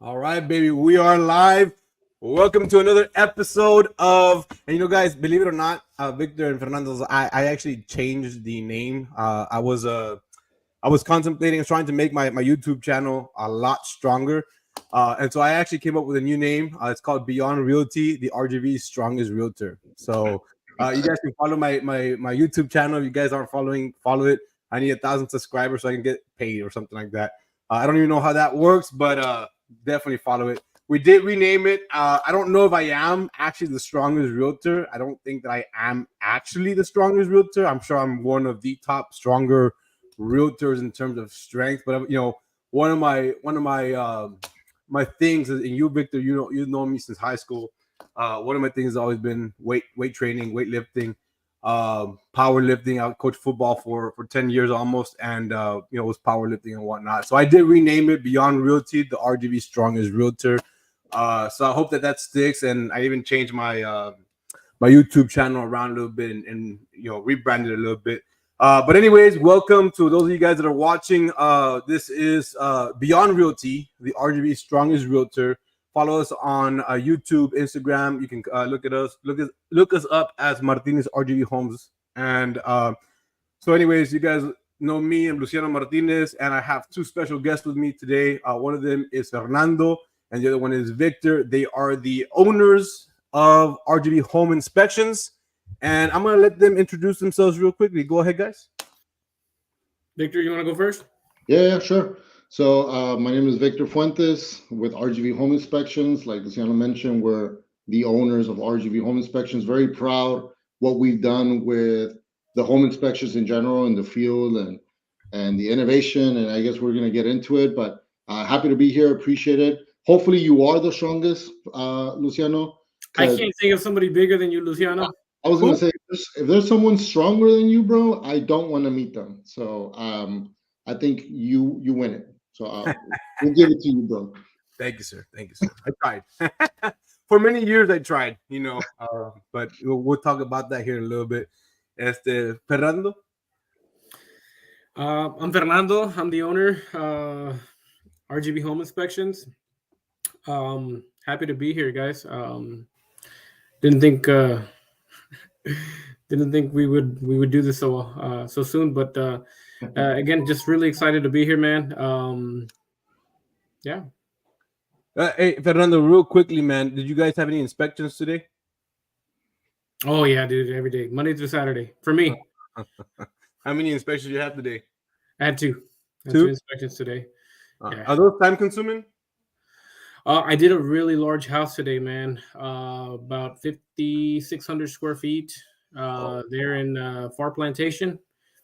All right, baby, we are live. Welcome to another episode of, and guys, believe it or not, Victor and Fernando's. I actually changed the name. I was contemplating, trying to make my YouTube channel a lot stronger, and so I actually came up with a new name. It's called Beyond Realty, the RGV's strongest realtor. So you guys can follow my YouTube channel. If you guys aren't following, follow it. I need 1,000 subscribers so I can get paid or something like that. I don't even know how that works, but definitely follow it. We did rename it. I don't know if I am actually the strongest realtor. I don't think that I am actually the strongest realtor. I'm sure I'm one of the top stronger realtors in terms of strength. But one of my things is, and you, Victor, you know me since high school. One of my things has always been weight training, weightlifting, powerlifting. I coached football for 10 years almost, and it was powerlifting and whatnot. So I did rename it Beyond Realty, the RGV strongest realtor. So I hope that sticks, and I even changed my my YouTube channel around a little bit and rebranded it a little bit. But anyways, welcome to those of you guys that are watching. This is Beyond Realty, the RGV strongest realtor. Follow us on YouTube, Instagram. You can look us up as Martinez RGV Homes. And so anyways, you guys know me. I'm Luciano Martinez, and I have two special guests with me today. One of them is Fernando, and the other one is Victor. They are the owners of RGV Home Inspections. And I'm going to let them introduce themselves real quickly. Go ahead, guys. Victor, you want to go first? Yeah, sure. So my name is Victor Fuentes with RGV Home Inspections. Like Luciano mentioned, we're the owners of RGV Home Inspections. Very proud what we've done with the home inspections in general in the field and the innovation. And I guess we're going to get into it, but happy to be here. Appreciate it. Hopefully you are the strongest, Luciano. I can't think of somebody bigger than you, Luciano. I was going to say, if there's someone stronger than you, bro, I don't want to meet them. So I think you win it. So we'll give it to you, bro. Thank you, sir. I tried. For many years, I tried, but we'll talk about that here in a little bit. Fernando? I'm Fernando. I'm the owner, RGV Home Inspections. Happy to be here, guys. Didn't think we would do this so soon, but again, just really excited to be here, man. Yeah. Hey, Fernando, real quickly, man, did you guys have any inspections today? Oh yeah, dude, every day, Monday through Saturday for me. How many inspections do you have today? I had two inspections today. Yeah. Are those time consuming? I did a really large house today, man. About 5,600 square feet. There in Far Plantation.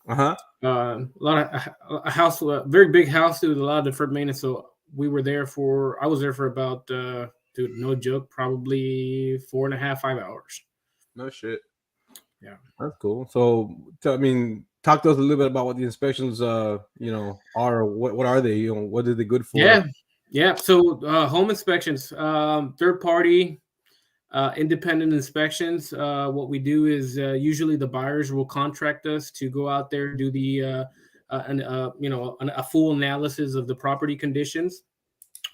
A lot of a house, a very big house with a lot of different maintenance. So I was there for about, dude, no joke, probably 4.5, 5 hours. No shit. Yeah, that's cool. So, talk to us a little bit about what the inspections, are. What are they? What are they good for? Yeah. So, home inspections, third party. Independent inspections. What we do is usually the buyers will contract us to go out there, do the a full analysis of the property conditions.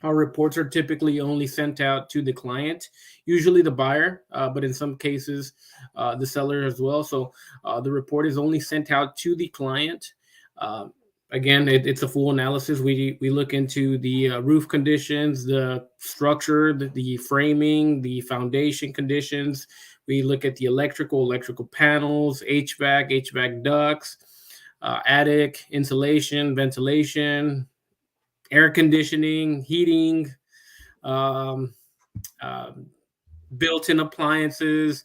Our reports are typically only sent out to the client, usually the buyer, but in some cases the seller as well. So the report is only sent out to the client. Again, it's a full analysis. We look into the roof conditions, the structure, the framing, the foundation conditions. We look at the electrical panels, HVAC ducts, attic, insulation, ventilation, air conditioning, heating, built-in appliances.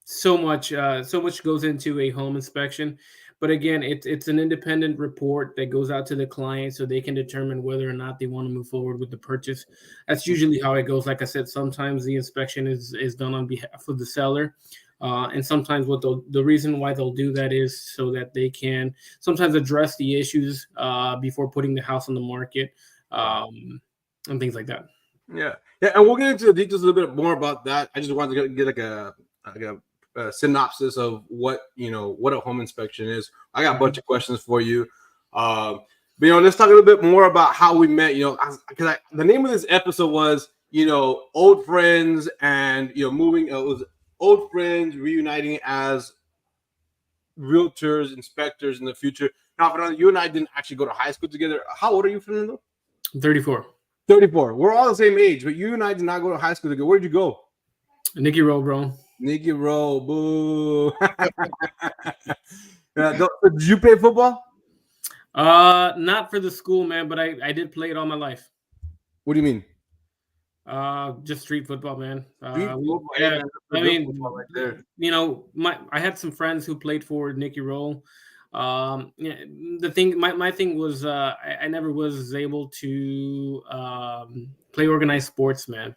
So much goes into a home inspection. But again, it's an independent report that goes out to the client so they can determine whether or not they want to move forward with the purchase. That's usually how it goes. Like I said, sometimes the inspection is done on behalf of the seller. And sometimes the reason why they'll do that is so that they can sometimes address the issues before putting the house on the market and things like that. Yeah. And we'll get into the details a little bit more about that. I just wanted to get like a synopsis of what a home inspection is. I got a bunch of questions for you. But, let's talk a little bit more about how we met. Because the name of this episode was, old friends and moving. It was old friends reuniting as realtors, inspectors in the future. Now, Fernando, you and I didn't actually go to high school together. How old are you, Fernando? 34. 34. We're all the same age, but you and I did not go to high school together. Where'd you go? Nicky Rowe, bro. Nicky Rowe, boo. Did you play football? Not for the school, man, but I did play it all my life. What do you mean? Just street football, man. Football, yeah, man, I mean, right there. I had some friends who played for Nicky Rowe. The thing, my thing was, I never was able to play organized sports, man.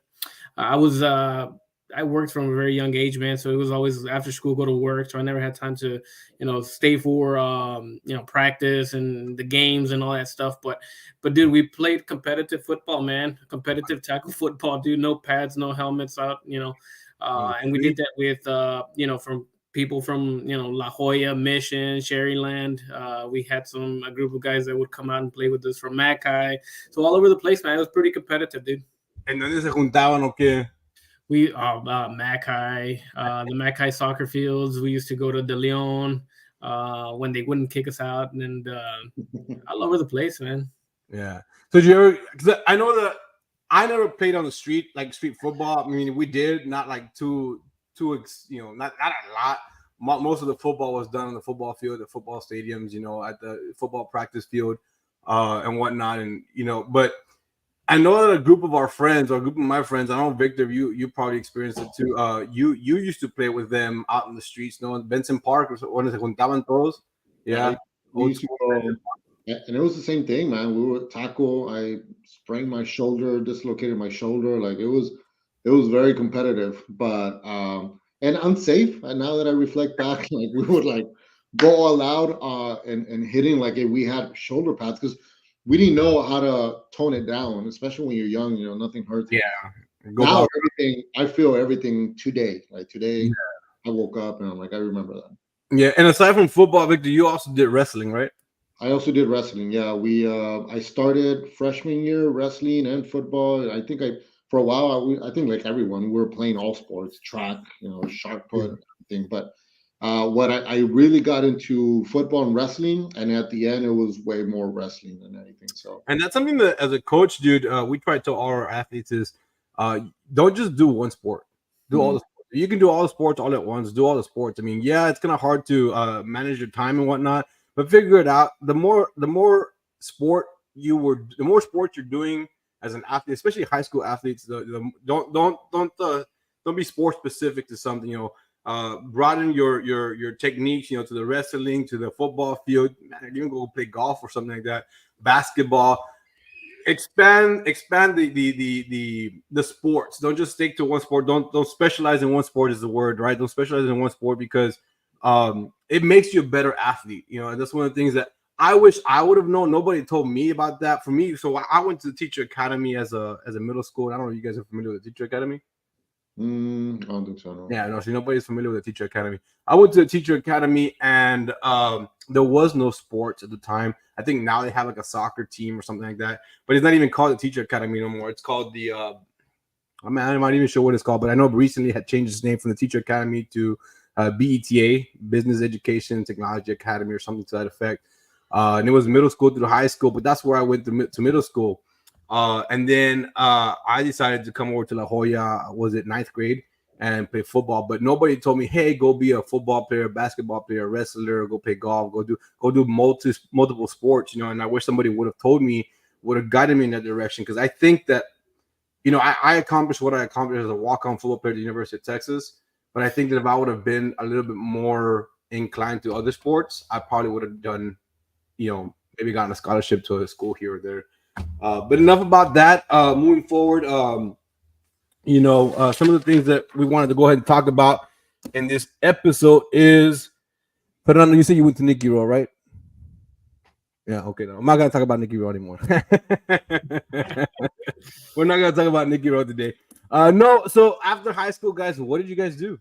I worked from a very young age, man. So it was always after school, go to work. So I never had time to, stay for, practice and the games and all that stuff. But dude, we played competitive football, man. Competitive tackle football, dude. No pads, no helmets out, and we did that with, from people from, La Jolla, Mission, Sherryland. We had a group of guys that would come out and play with us from Mackay. So all over the place, man. It was pretty competitive, dude. ¿En dónde se juntaban o qué? We Mackay, the Mackay soccer fields. We used to go to De Leon when they wouldn't kick us out, and all over the place, man. Yeah. So did you ever? Because I know that I never played on the street, like street football. I mean, we did not like not a lot. Most of the football was done on the football field, the football stadiums, at the football practice field, and whatnot, and but. I know that a group of our friends, or a group of my friends, I know Victor, you probably experienced it too. You used to play with them out in the streets. Benson Park, when se juntaban todos. Yeah. We used to go, and it was the same thing, man. We would tackle. I sprained my shoulder, dislocated my shoulder. Like it was very competitive, but and unsafe. And now that I reflect back, like we would like go all out and hitting like if we had shoulder pads because we didn't know how to tone it down, especially when you're young. Nothing hurts. Yeah. Now I feel everything today. Like today, I woke up and I'm like, I remember that. Yeah, and aside from football, Victor, you also did wrestling, right? I also did wrestling. Yeah, I started freshman year wrestling and football. I think for a while I think like everyone we were playing all sports, track, shot put, everything. But what I really got into football and wrestling, and at the end it was way more wrestling than anything. So, and that's something that as a coach, dude, we try to tell all our athletes is, don't just do one sport. Do all the sports. You can do all the sports all at once. Do all the sports. I mean, yeah, it's kind of hard to manage your time and whatnot, but figure it out. The more sports you're doing as an athlete, especially high school athletes, don't be sport specific to something. Broaden your techniques, to the wrestling, to the football field. Man, you can go play golf or something like that. Basketball. Expand the sports. Don't just stick to one sport. Don't specialize in one sport is the word, right? Don't specialize in one sport because it makes you a better athlete. And that's one of the things that I wish I would have known. Nobody told me about that. For me, so I went to the Teacher Academy as a middle school. I don't know if you guys are familiar with the Teacher Academy. I don't think so. No. Yeah, no. So nobody's familiar with the Teacher Academy. I went to the Teacher Academy, and there was no sports at the time. I think now they have like a soccer team or something like that, but it's not even called the Teacher Academy no more. It's called the I'm not even sure what it's called, but I know recently had changed its name from the Teacher Academy to BETA, Business Education Technology Academy, or something to that effect. And it was middle school through high school, but that's where I went to middle school. And then I decided to come over to La Jolla, was it 9th grade, and play football. But nobody told me, hey, go be a football player, basketball player, wrestler, go play golf, go do multiple sports, And I wish somebody would have told me, would have guided me in that direction. Because I think that, I accomplished what I accomplished as a walk-on football player at the University of Texas. But I think that if I would have been a little bit more inclined to other sports, I probably would have done, maybe gotten a scholarship to a school here or there. But enough about that. Moving forward, some of the things that we wanted to go ahead and talk about in this episode is, Fernando, you said you went to Nicky Rowe, right? Yeah, okay. No, I'm not going to talk about Nicky Rowe anymore. We're not going to talk about Nicky Rowe today. No, so after high school, guys, what did you guys do?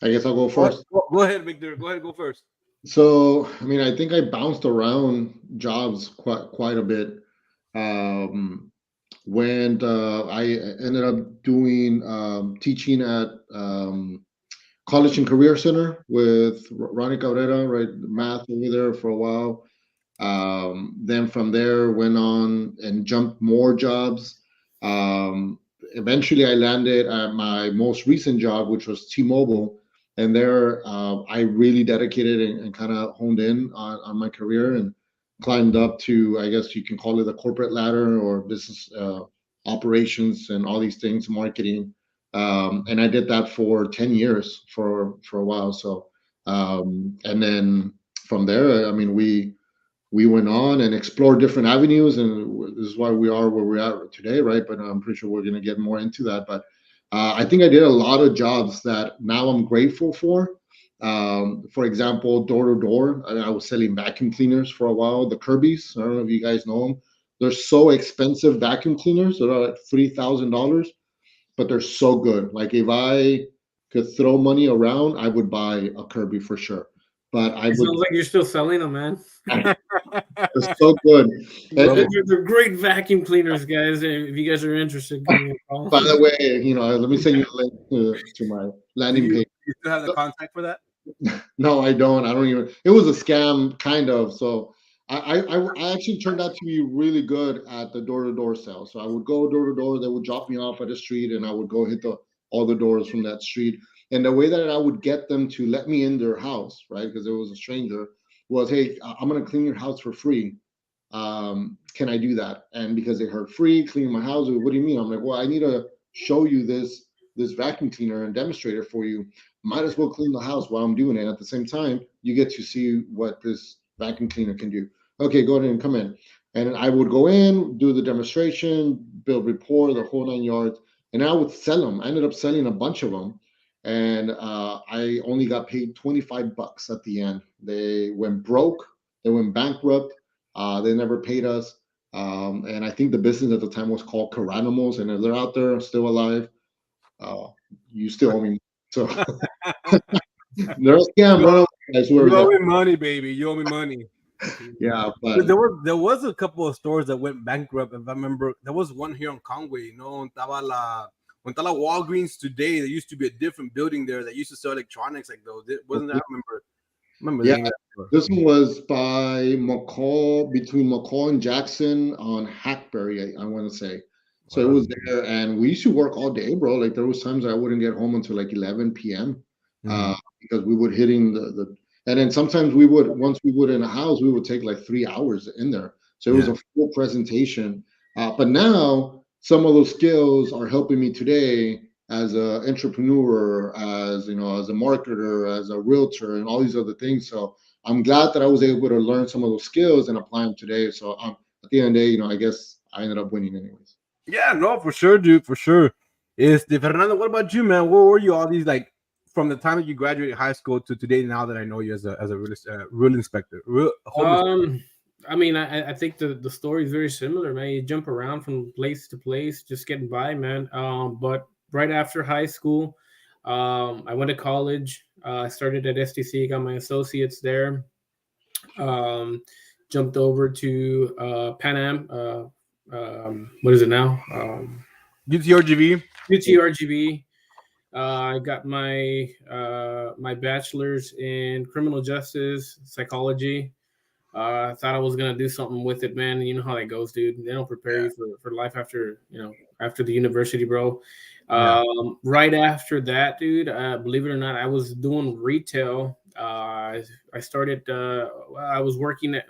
I guess I'll go first. Go ahead, Victor. Go ahead, go first. So, I mean, I think I bounced around jobs quite a bit. Um, when I ended up doing teaching at College and Career Center with Ronnie Cabrera, right, math over there for a while. Then from there, went on and jumped more jobs. Eventually, I landed at my most recent job, which was T-Mobile, and there I really dedicated and kind of honed in on my career and climbed up to, I guess you can call it the corporate ladder or business operations and all these things, marketing. And I did that for 10 years for a while. So, and then from there, I mean, we went on and explored different avenues, and this is why we are where we are today, right? But I'm pretty sure we're going to get more into that. But I think I did a lot of jobs that now I'm grateful for. For example, door to door, I was selling vacuum cleaners for a while. The Kirby's, I don't know if you guys know them. They're so expensive vacuum cleaners. They're like $3,000, but they're so good. Like if I could throw money around, I would buy a Kirby for sure. But I It would. sounds like you're still selling them, man. They're so good. They're, And, they're great vacuum cleaners, guys. If you guys are interested, give me a call. by the way, let me send you a link to my Do landing page. you still have the contact for that? No, I don't. I don't even. It was a scam, kind of. So I actually turned out to be really good at the door to door sales. So I would go door to door. They would drop me off at a street, and I would go hit all the doors from that street. And the way that I would get them to let me in their house, right, because it was a stranger, was, hey, I'm gonna clean your house for free. Can I do that? And because they heard free cleaning my house, what do you mean? I'm like, well, I need to show you this vacuum cleaner and demonstrate it for you. Might as well clean the house while I'm doing it. At the same time, you get to see what this vacuum cleaner can do. Okay, go ahead and come in. And I would go in, do the demonstration, build rapport, the whole 9 yards, and I would sell them. I ended up selling a bunch of them, and I only got paid $25 at the end. They went broke. They went bankrupt. They never paid us. And I think the business at the time was called Caranimals, and if they're out there still alive, uh, you still owe me. So they're a scam, bro. I swear You to owe God. me money, baby. You owe me money. Yeah, But but there was a couple of stores that went bankrupt. If I remember, there was one here on Conway. Estaba la Walgreens today. There used to be a different building there that used to sell electronics like those. Wasn't that? I remember the yeah, name of that store. this one was by McCall, between McCall and Jackson on Hackberry, I want to say. So it Wow. was there, and we used to work all day, bro. Like there was times I wouldn't get home until like 11 p.m. Mhm. Because we would hitting and then sometimes we would, once we would in a house, we would take like 3 hours in there. So it was Yeah. a full presentation. But now some of those skills are helping me today as an entrepreneur, as as a marketer, as a realtor, and all these other things. So I'm glad that I was able to learn some of those skills and apply them today. So at the end of the day, I guess I ended up winning anyways. Yeah, no, for sure, dude, for sure. Is the Fernando? What about you, man? Where were you all these like from the time that you graduated high school to today? Now that I know you as a real inspector, real home inspector. I mean, I think the story is very similar, man. You jump around from place to place, just getting by, man. But right after high school, I went to college. I started at STC, got my associates there. Um, Jumped over to Pan Am. What is it now? UTRGV. UTRGV. I got my bachelor's in criminal justice psychology. I thought I was gonna do something with it, man. You know how that goes, dude. They don't prepare you for life after after the university, bro. Yeah. Right after that, dude, believe it or not, I was doing retail. I started. I was working at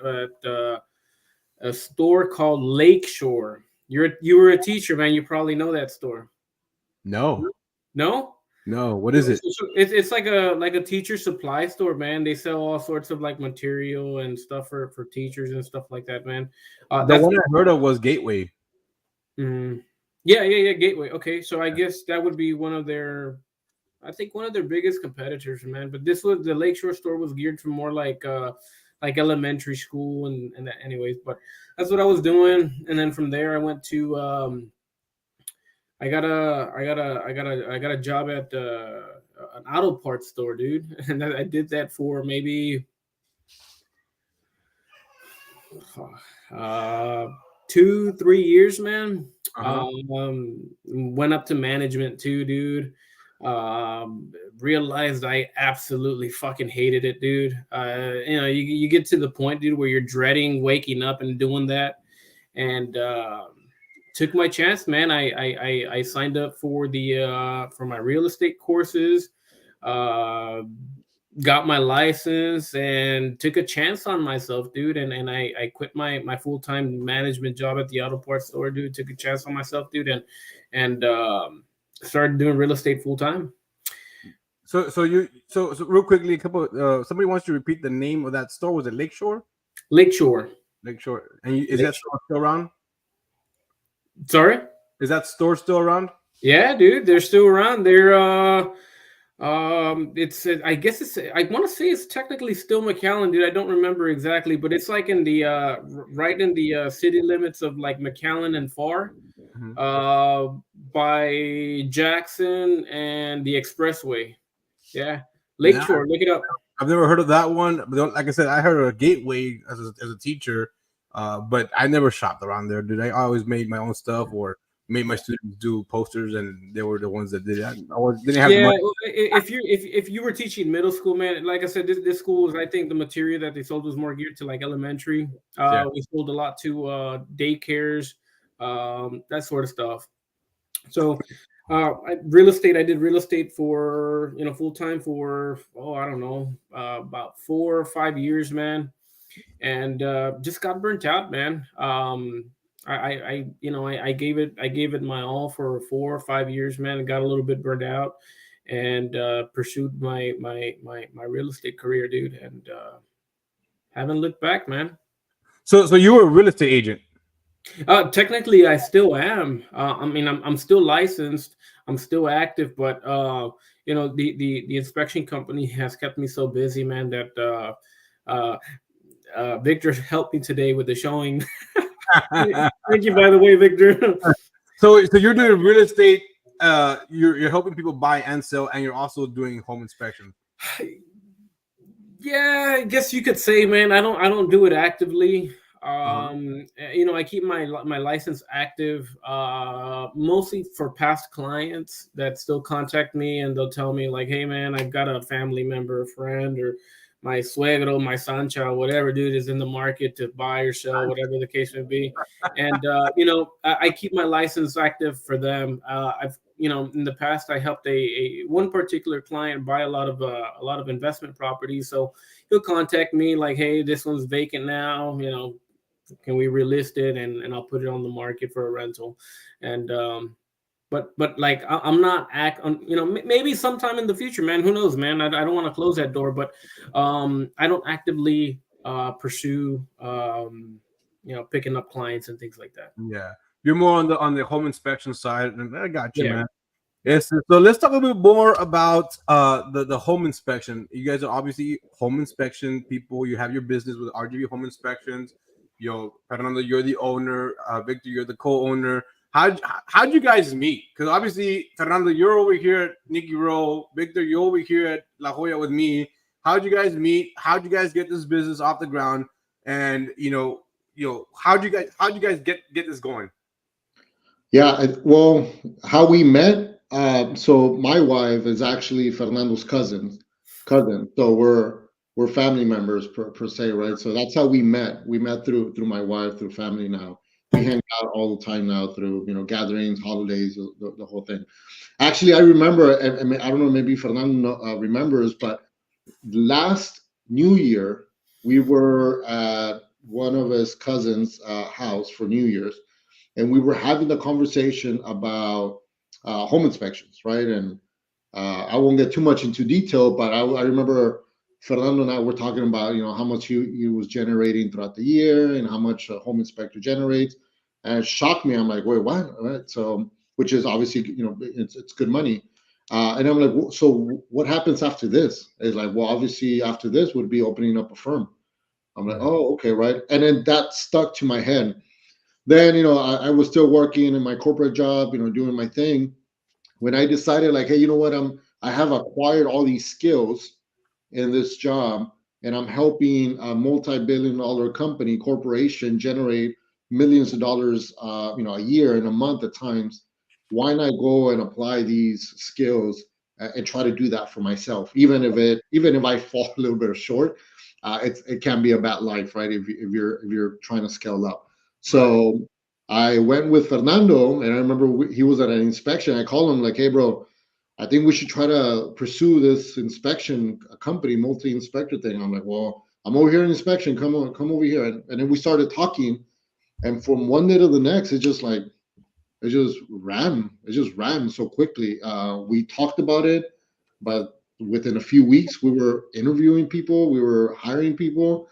a store called Lakeshore. You were a teacher, man. You probably know that store. No, No? no. What is it? It's like a teacher supply store, man. They sell all sorts of like material and stuff for teachers and stuff like that, man. The That's one I heard of was Gateway. yeah, Gateway. Okay, so I guess that would be one of their, I think one of their biggest competitors, man. But this was the Lakeshore store was geared for more like elementary school and that, anyways. But that's what I was doing, and then from there I went to I got a job at an auto parts store, dude, and I did that for maybe 2-3 years, man. Uh-huh. Went up to management too, dude. Realized I absolutely fucking hated it, dude. You get to the point, dude, where you're dreading waking up and doing that, and took my chance, man. I signed up for my real estate courses. Uh, got my license and took a chance on myself, dude. And I quit my full-time management job at the auto parts store, dude. Took a chance on myself, dude, and started doing real estate full time. So real quickly, a couple. Somebody wants to repeat the name of that store. Was it Lakeshore? Lakeshore. Lakeshore. And is that store still around? Sorry? Is that store still around? Yeah, dude, they're still around. They're it's I guess it's I want to say it's technically still McAllen, dude. I don't remember exactly, but it's like in the right in the city limits of like McAllen and Far, by Jackson and the Expressway. Yeah, Lakeshore. Look it up. I've never heard of that one. But like I said, I heard of Gateway as a teacher, but I never shopped around there. Dude, I always made my own stuff or made my students do posters, and they were the ones that did it. Didn't have Yeah, money. if you were teaching middle school, man, like I said, this school was, I think the material that they sold was more geared to like elementary. We sold a lot to daycares, that sort of stuff. So real estate, I did real estate for full time for I don't know, about 4 or 5 years, man, and just got burnt out, man. I gave it my all for 4 or 5 years, man, and got a little bit burnt out, and pursued my real estate career, dude, and haven't looked back, man. So you were a real estate agent. Technically, I still am. I mean, I'm still licensed. I'm still active, but the inspection company has kept me so busy, man, that Victor helped me today with the showing. Thank you, by the way, Victor. So you're doing real estate. You're helping people buy and sell, and you're also doing home inspection. Yeah, I guess you could say, man. I don't do it actively. I keep my license active, mostly for past clients that still contact me, and they'll tell me like, hey man, I've got a family member, a friend, or my suegro, my sancha, whatever, dude, is in the market to buy or sell, whatever the case may be. And I keep my license active for them. I've in the past, I helped a one particular client buy a lot of investment properties. So he'll contact me like, hey, this one's vacant now, can we relist it, and I'll put it on the market for a rental. And but like I'm not maybe sometime in the future, man, who knows, man. I don't want to close that door, but I don't actively pursue picking up clients and things like that. Yeah, you're more on the home inspection side, and I got you, man. Yes, so let's talk a little bit more about the home inspection. You guys are obviously home inspection people. You have your business with RGV Home Inspections. Fernando, you're the owner. Victor, you're the co-owner. How'd you guys meet? Because obviously, Fernando, you're over here at Nicky Row. Victor, you're over here at La Jolla with me. How'd you guys meet? How'd you guys get this business off the ground? And how'd you guys get this going? Yeah, well, how we met. So my wife is actually Fernando's cousin. So we're family members per se, right? So that's how we met. We met through my wife, through family. Now we hang out all the time now through gatherings, holidays, the whole thing. Actually, I remember. I mean, I don't know, maybe Fernando remembers, but last New Year we were at one of his cousins' house for New Year's, and we were having the conversation about home inspections, right? And I won't get too much into detail, but I remember Fernando and I were talking about how much he was generating throughout the year and how much a home inspector generates, and it shocked me. I'm like, wait, what? All right, so which is obviously it's good money, and I'm like, so what happens after this? It's like, well, obviously after this would be opening up a firm. I'm like, oh, okay, right, and then that stuck to my head. Then I was still working in my corporate job, doing my thing, when I decided like, hey, you know what, I have acquired all these skills in this job. and I'm helping a multi-billion-dollar corporation generate millions of dollars, a year and a month at times. Why not go and apply these skills and try to do that for myself, even if I fall a little bit short? It can be a bad life, right? If you're trying to scale up. So right. I went with Fernando, and I remember he was at an inspection. I called him like, "Hey, bro, I think we should try to pursue this inspection company, multi-inspector thing." I'm like, "Well, I'm over here in inspection. Come over here." And then we started talking, and from one day to the next, it just ran. It just ran so quickly. We talked about it, but within a few weeks, we were interviewing people, we were hiring people.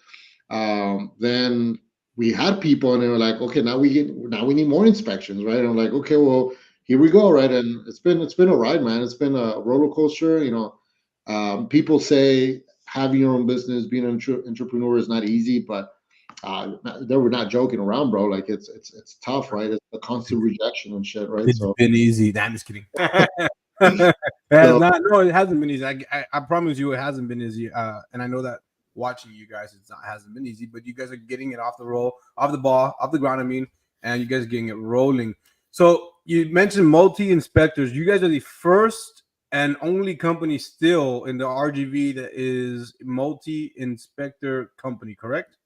Then we had people, and they were like, "Okay, now we need more inspections, right?" And I'm like, "Okay, well, here we go, right?" And it's been a ride, man. It's been a roller coaster. People say having your own business, being an entrepreneur is not easy, but they were not joking around, bro. Like it's tough, right? It's a constant rejection and shit, right? It's So been easy. Nah, I'm just kidding. It has So- not. No, it hasn't been easy. I promise you, it hasn't been easy. And I know that watching you guys, hasn't been easy. But you guys are getting it off the ground. I mean, and you guys are getting it rolling. So you mentioned multi-inspectors. You guys are the first and only company still in the RGV that is multi-inspector company, correct?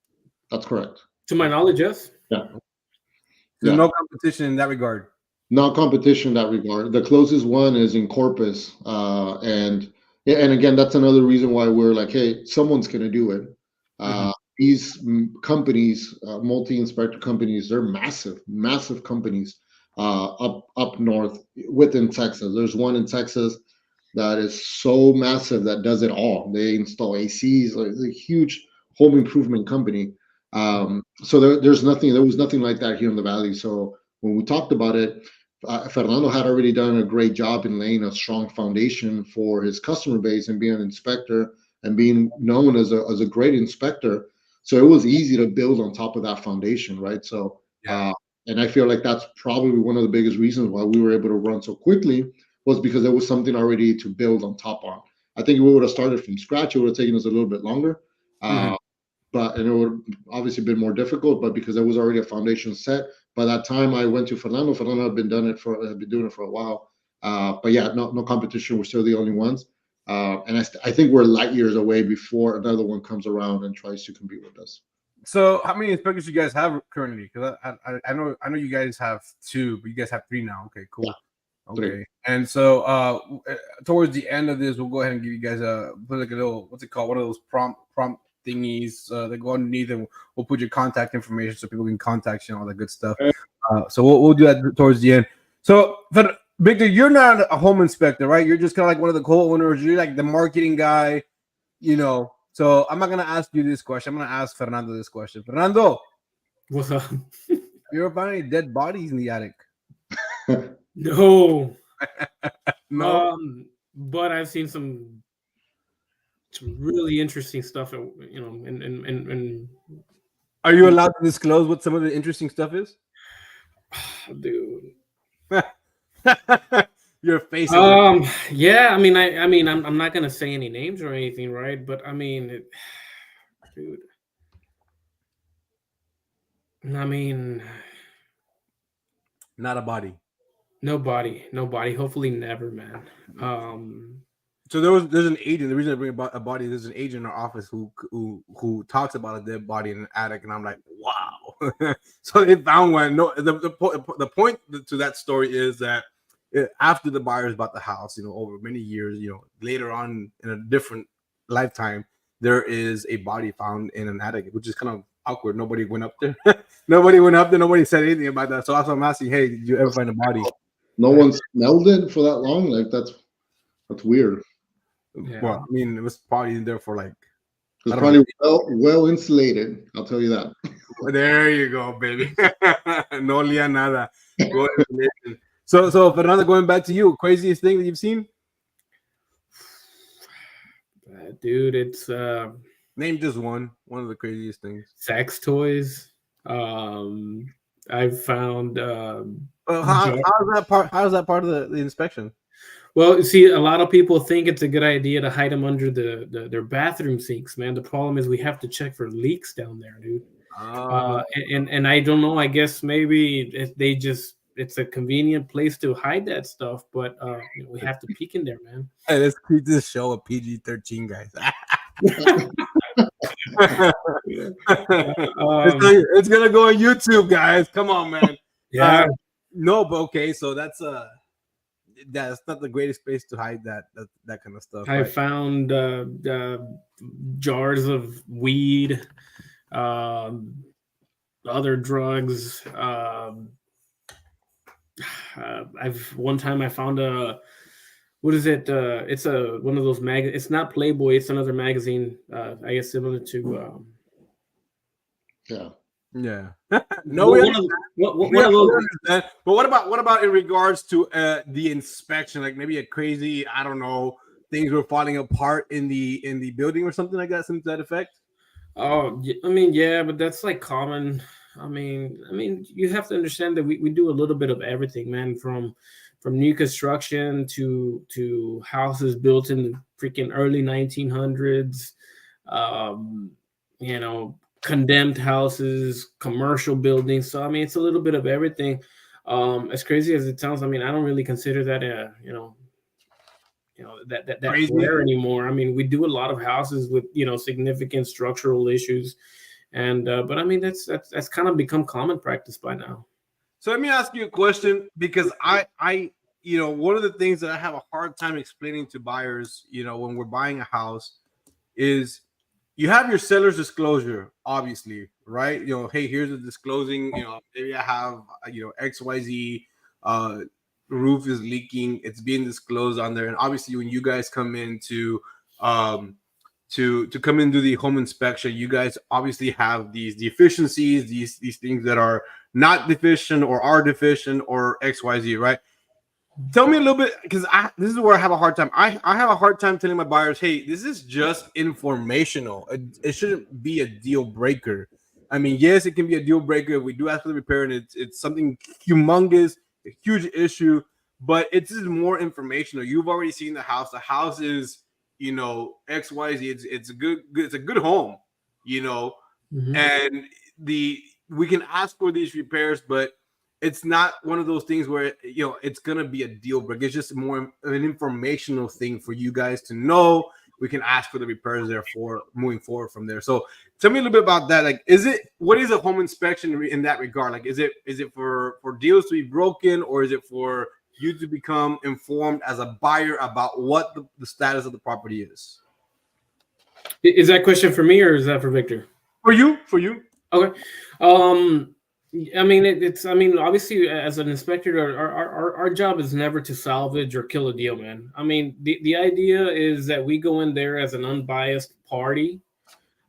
that's correct. To my knowledge, yes. Yeah. So Yeah. no competition in that regard. Not competition in that regard. The closest one is in Corpus, and again, that's another reason why we're like, hey, someone's going to do it. These companies, multi-inspector companies, they're massive companies up north within Texas. There's one in Texas that is so massive that does it all. They install ACs, like it's a huge home improvement company. So there was nothing like that here in the Valley. So when we talked about it, Fernando had already done a great job in laying a strong foundation for his customer base and being an inspector and being known as a great inspector. So it was easy to build on top of that foundation, right? So, and I feel like that's probably one of the biggest reasons why we were able to run so quickly was because there was something already to build on top on. I think if we would have started from scratch, it would have taken us a little bit longer. And it would have obviously been more difficult, but because there was already a foundation set, by that time I went to Fernando. Fernando had been doing it for a while. But yeah, no competition. We're still the only ones. And I think we're light years away before another one comes around and tries to compete with us. So how many inspectors you guys have currently? Because I know you guys have 2, but you guys have 3 now. Okay, cool. Yeah, okay. 3. And so towards the end of this, we'll go ahead and give you guys put like a little, what's it called? One of those prompt thingies that go underneath, and we'll put your contact information so people can contact you and all that good stuff. So we'll do that towards the end. So Victor, you're not a home inspector, right? You're just kind of like one of the co-owners. You're like the marketing guy, So I'm not gonna ask you this question. I'm gonna ask Fernando this question. Fernando, what's up? You ever find any dead bodies in the attic? No. No. But I've seen some really interesting stuff. And Are you allowed to disclose what some of the interesting stuff is? Dude. Your face. Yeah. I mean, I'm not gonna say any names or anything, right? But I mean, dude. I mean, not a body. No body. Hopefully never, man. So there's an agent. The reason I bring about a body, there's an agent in our office who talks about a dead body in an attic, and I'm like, wow. So they found one. No, the point to that story is that after the buyers bought the house, over many years, later on in a different lifetime, there is a body found in an attic, which is kind of awkward. Nobody went up there. Nobody said anything about that. So that's why I'm asking, hey, did you ever find a body? No one smelled it for that long. Like that's weird. Yeah. Well, I mean, it was probably in there for like. It's probably well insulated. I'll tell you that. There you go, baby. No olía nada. So Fernando, going back to you, craziest thing that you've seen? Dude, it's name just one of the craziest things. Sex toys. I've found how's that part of the inspection? Well, you see, a lot of people think it's a good idea to hide them under their bathroom sinks, man. The problem is we have to check for leaks down there, dude. Oh, And I don't know. I guess maybe it's a convenient place to hide that stuff, but we have to peek in there, man. hey, let's keep this show a PG-13, guys. Um, It's gonna go on YouTube, guys. Come on, man. yeah, No, but okay, so that's not the greatest place to hide that kind of stuff, I right? found jars of weed, um, other drugs. I've one time I found a what is it? It's a one of those It's not Playboy. It's another magazine. I guess similar to Yeah. Yeah. No, we one of one of those. understand. But what about in regards to the inspection? Like maybe a crazy, I don't know, things were falling apart in the building or something like that, something to that effect. Oh, I mean, yeah, but that's like common. I mean, you have to understand that we do a little bit of everything, man. From new construction to houses built in the freaking early 1900s. Um, condemned houses, commercial buildings. So I mean, it's a little bit of everything. As crazy as it sounds, I mean, I don't really consider that that Crazy. rare anymore. I mean, we do a lot of houses with significant structural issues, and but I mean that's kind of become common practice by now. So let me ask you a question because I one of the things that I have a hard time explaining to buyers, when we're buying a house is you have your seller's disclosure, obviously, right? Hey, here's the disclosing, maybe I have, XYZ roof is leaking, it's being disclosed on there. And obviously when you guys come in to come in and do the home inspection, you guys obviously have these deficiencies, these things that are not deficient or are deficient or XYZ, right? Tell me a little bit, because this is where I have a hard time. I have a hard time telling my buyers, hey, this is just informational. It shouldn't be a deal breaker. I mean, yes, it can be a deal breaker if we do ask for the repair and it's something humongous, a huge issue, but it's just more informational. You've already seen the house. The house is, XYZ. It's a good home, Mhm. and we can ask for these repairs, but it's not one of those things where it's gonna be a deal breaker. It's just more an informational thing for you guys to know. We can ask for the repairs there for moving forward from there. So tell me a little bit about that. Like, what is a home inspection in that regard? Like, is it for deals to be broken, or is it for you to become informed as a buyer about what the status of the property is? Is that question for me or is that for Victor? For you. Okay. I mean, I mean, obviously, as an inspector, our job is never to salvage or kill a deal, man. I mean, the idea is that we go in there as an unbiased party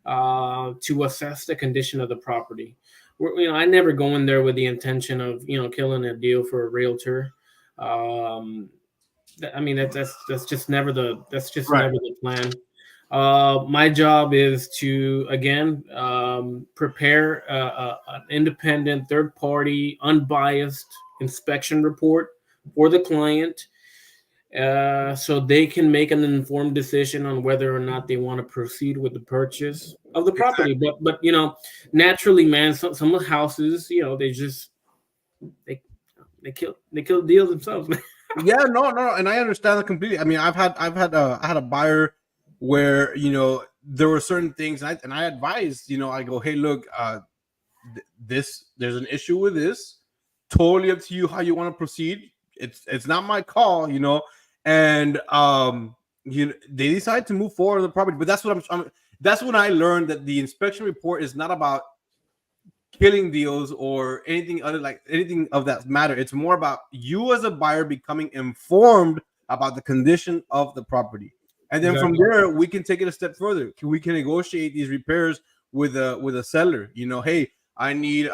to assess the condition of the property. I never go in there with the intention of killing a deal for a realtor. I mean, that's just never never the plan. My job is to again prepare an independent, third-party, unbiased inspection report for the client, so they can make an informed decision on whether or not they want to proceed with the purchase of the property. Exactly. But naturally, man, some of the houses, they kill deals themselves, man. Yeah, no, and I understand that completely. I mean, I had a buyer where there were certain things, and I advised, I go, hey, look, there's an issue with this. Totally up to you how you want to proceed. It's not my call, and they decide to move forward on the property. But that's what that's when I learned that the inspection report is not about killing deals or anything other, like anything of that matter. It's more about you as a buyer becoming informed about the condition of the property, and then from Exactly. there we can take it a step further. We can negotiate these repairs with a seller. Hey, I need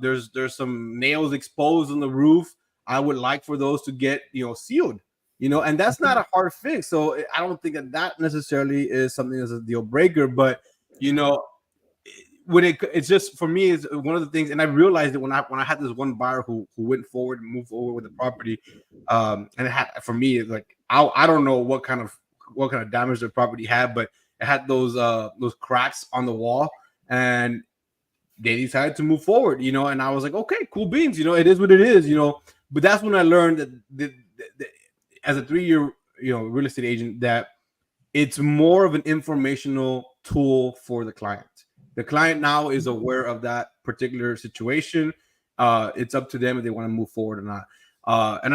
there's some nails exposed on the roof. I would like for those to get sealed. And that's not a hard fix. So I don't think that necessarily is something that's a deal breaker, but when it's just, for me, is one of the things. And I realized it when I had this one buyer who went forward and moved forward with the property, and it had, for me, like, I don't know what kind of damage the property had, but it had those cracks on the wall, and they decided to move forward, and I was like, okay, cool beans, it is what it is, but that's when I learned that as a 3-year real estate agent, that it's more of an informational tool for the client. The client now is aware of that particular situation. It's up to them if they want to move forward or not. And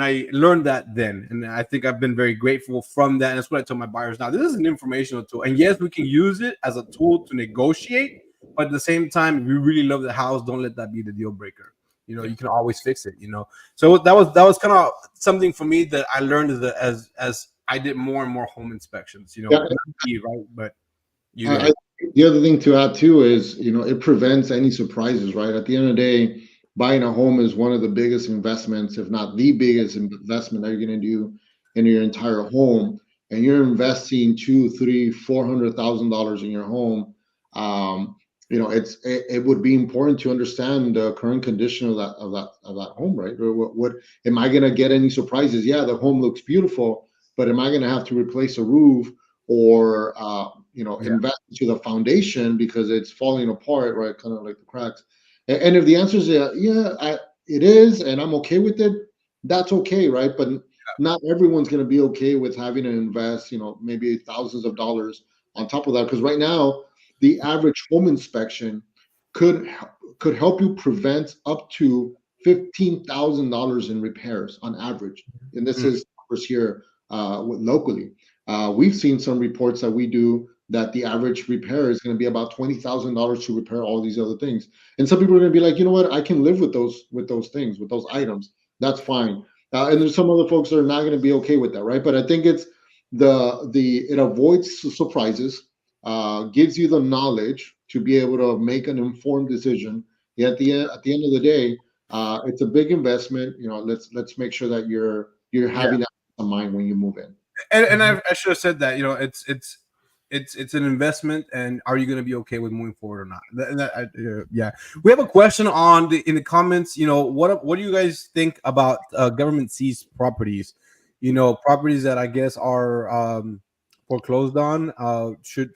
I learned that then, and I think I've been very grateful from that. And that's what I tell my buyers now. This is an informational tool, and yes, we can use it as a tool to negotiate. But at the same time, if you really love the house, don't let that be the deal breaker. You can always fix it. So that was kind of something for me that I learned as I did more and more home inspections. Yeah. Right? But the other thing to add too is it prevents any surprises. Right, at the end of the day, buying a home is one of the biggest investments, if not the biggest investment that you're going to do in your entire home. And you're investing $200,000, $300,000, $400,000 in your home. It would be important to understand the current condition of that home, right? Or what am I going to get any surprises? Yeah, the home looks beautiful, but am I going to have to replace a roof or invest into the foundation because it's falling apart, right? Kind of like the cracks. And if the answer is it is, and I'm okay with it, that's okay, right? But not everyone's going to be okay with having to invest, maybe thousands of dollars on top of that. Because right now, the average home inspection could help you prevent up to $15,000 in repairs on average. And this is numbers here locally. We've seen some reports that we do that the average repair is going to be about $20,000 to repair all these other things. And some people are going to be like, you know what, I can live with those things, with those items. That's fine. And there's some other folks that are not going to be okay with that, right? But I think it's it avoids surprises, gives you the knowledge to be able to make an informed decision. At the end of the day, it's a big investment. Let's make sure that you're having that in mind when you move in. And I should have said that. It's an investment, and are you going to be okay with moving forward or not? Yeah. We have a question in the comments. What do you guys think about government seized properties? Properties that I guess are foreclosed on. Should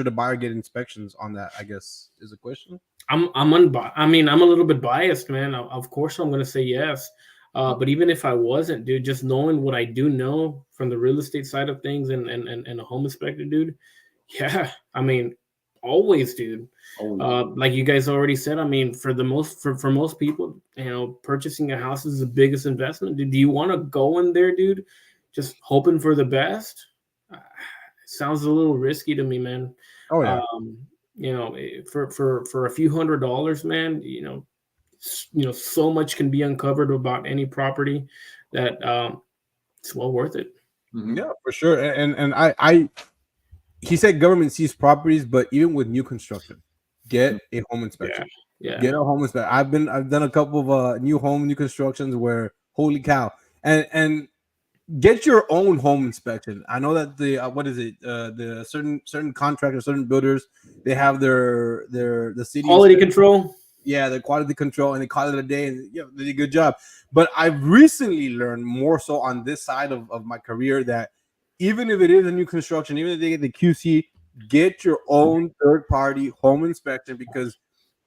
a buyer get inspections on that? I guess is the question. I'm a little bit biased, man. Of course, I'm going to say yes. But even if I wasn't, dude, just knowing what I do know from the real estate side of things and a home inspector, dude, yeah, always, dude. Like you guys already said, for most people, purchasing a house is the biggest investment. Dude, do you want to go in there, dude, just hoping for the best? Sounds a little risky to me, man. Oh yeah. For a few $100s, man, so much can be uncovered about any property that it's well worth it. Yeah, for sure. And he said government seized properties, but even with new construction, get a home inspection. Yeah. Get a home inspection. I've done a couple of new constructions where holy cow, and get your own home inspection. I know that the certain contractors, certain builders, they have the city quality control. Yeah, the quality control, and they call it a day, and they did a good job. But I've recently learned more so on this side of my career that even if it is a new construction, even if they get the QC, get your own third-party home inspection, because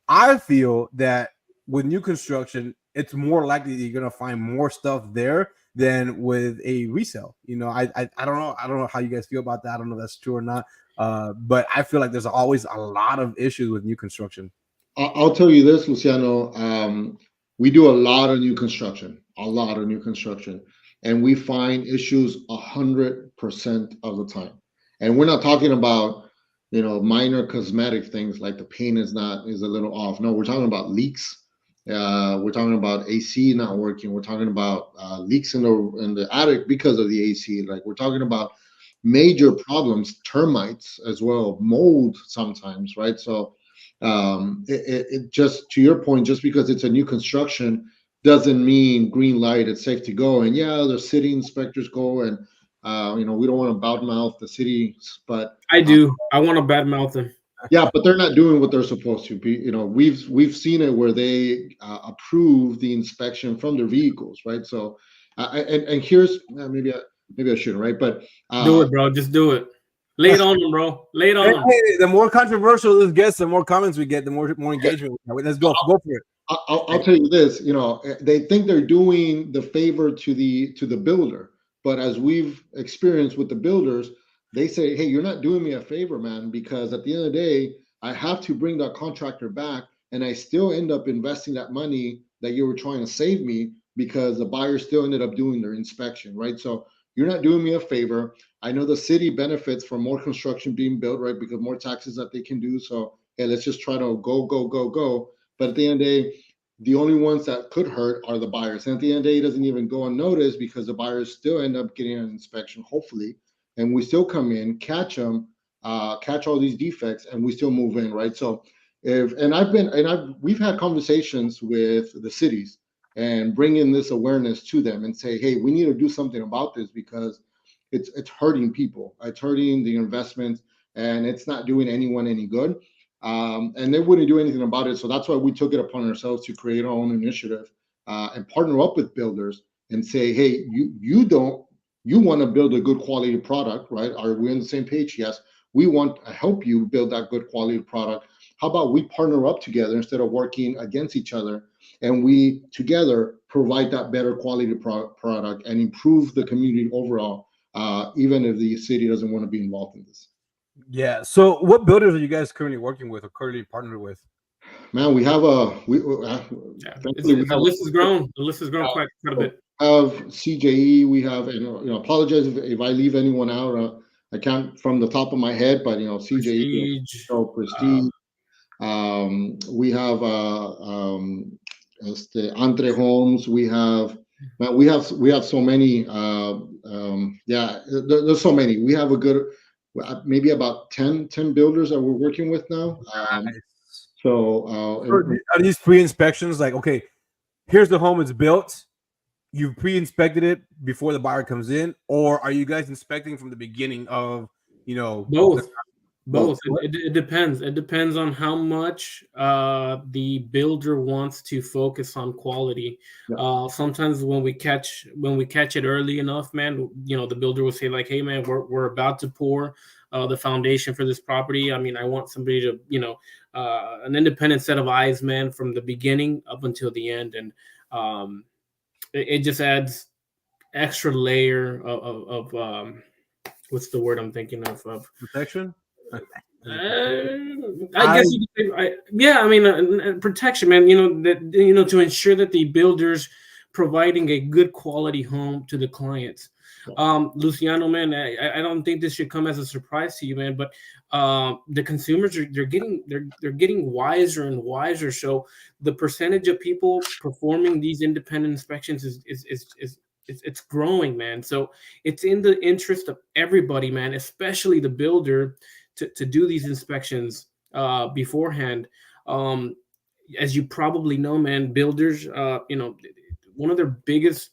I feel that with new construction, it's more likely that you're gonna find more stuff there than with a resale. I don't know how you guys feel about that. I don't know if that's true or not. But I feel like there's always a lot of issues with new construction. I'll tell you this, Luciano. We do a lot of new construction, and we find issues 100% of the time. And we're not talking about minor cosmetic things like the paint is a little off. No, we're talking about leaks. We're talking about AC not working. We're talking about leaks in the attic because of the AC. Like, we're talking about major problems, termites as well, mold sometimes, right? So it just, to your point, just because it's a new construction doesn't mean green light, it's safe to go. And yeah, the city inspectors go, and we don't want to badmouth the city, but I do. I want to badmouth them. Yeah, but they're not doing what they're supposed to be. We've seen it where they approve the inspection from their vehicles, right? So And here's maybe I shouldn't, right? But Do it, bro. Just do it. Lay it on them, bro. Lay it on them. Hey, the more controversial this gets, the more comments we get, the more engagement we have. Let's go for it. I'll tell you this, they think they're doing the favor to the builder, but as we've experienced with the builders, they say, hey, you're not doing me a favor, man, because at the end of the day, I have to bring that contractor back, and I still end up investing that money that you were trying to save me because the buyer still ended up doing their inspection, right? So you're not doing me a favor. I know the city benefits from more construction being built, right? Because more taxes that they can do. So hey, let's just try to go. But at the end of the day, the only ones that could hurt are the buyers. And at the end of the day, it doesn't even go unnoticed because the buyers still end up getting an inspection, hopefully. And we still come in, catch them, catch all these defects, and we still move in, right? So we've had conversations with the cities and bringing this awareness to them and say, hey, we need to do something about this because it's hurting people. It's hurting the investments, and it's not doing anyone any good. And they wouldn't do anything about it. So that's why we took it upon ourselves to create our own initiative and partner up with builders and say, hey, you want to build a good quality product, right? Are we on the same page? Yes. We want to help you build that good quality product. How about we partner up together instead of working against each other, and we together provide that better quality product and improve the community overall, even if the city doesn't want to be involved in this. Yeah. So, what builders are you guys currently working with or currently partnered with? Man, we have the list has grown. The list has grown quite a bit. We have CJE. We have, apologize if I leave anyone out. I can't from the top of my head, but CJE, Prestige. We have Entre Homes. We have so many. There's so many. We have a good maybe about 10 builders that we're working with now. Are these pre-inspections like, okay, here's the home, it's built, you've pre-inspected it before the buyer comes in, or are you guys inspecting from the beginning of both? It depends. It depends on how much the builder wants to focus on quality. Sometimes when we catch it early enough, man, the builder will say like, hey man, we're about to pour the foundation for this property. I mean, I want somebody to, an independent set of eyes, man, from the beginning up until the end. And it just adds extra layer of what's the word I'm thinking of protection. I guess you could say, protection, man. To ensure that the builders providing a good quality home to the clients. Luciano, man, I don't think this should come as a surprise to you, man. But the consumers they're getting wiser and wiser. So the percentage of people performing these independent inspections it's growing, man. So it's in the interest of everybody, man, especially the builder, to do these inspections beforehand. As you probably know, man, builders, one of their biggest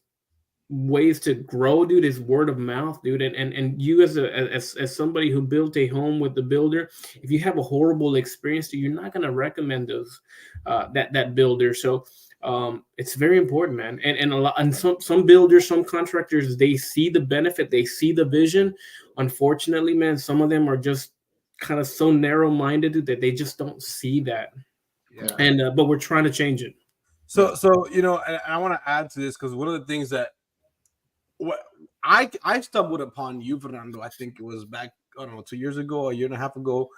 ways to grow, dude, is word of mouth, dude. And you as somebody who built a home with the builder, if you have a horrible experience, dude, you're not going to recommend those that builder. So it's very important, man. And some builders, some contractors, they see the benefit, they see the vision. Unfortunately, man, some of them are just kind of so narrow-minded that they just don't see that. But we're trying to change it. So and I want to add to this because one of the things that I stumbled upon you, Fernando, I think it was back, I don't know, 2 years ago, a year and a half ago,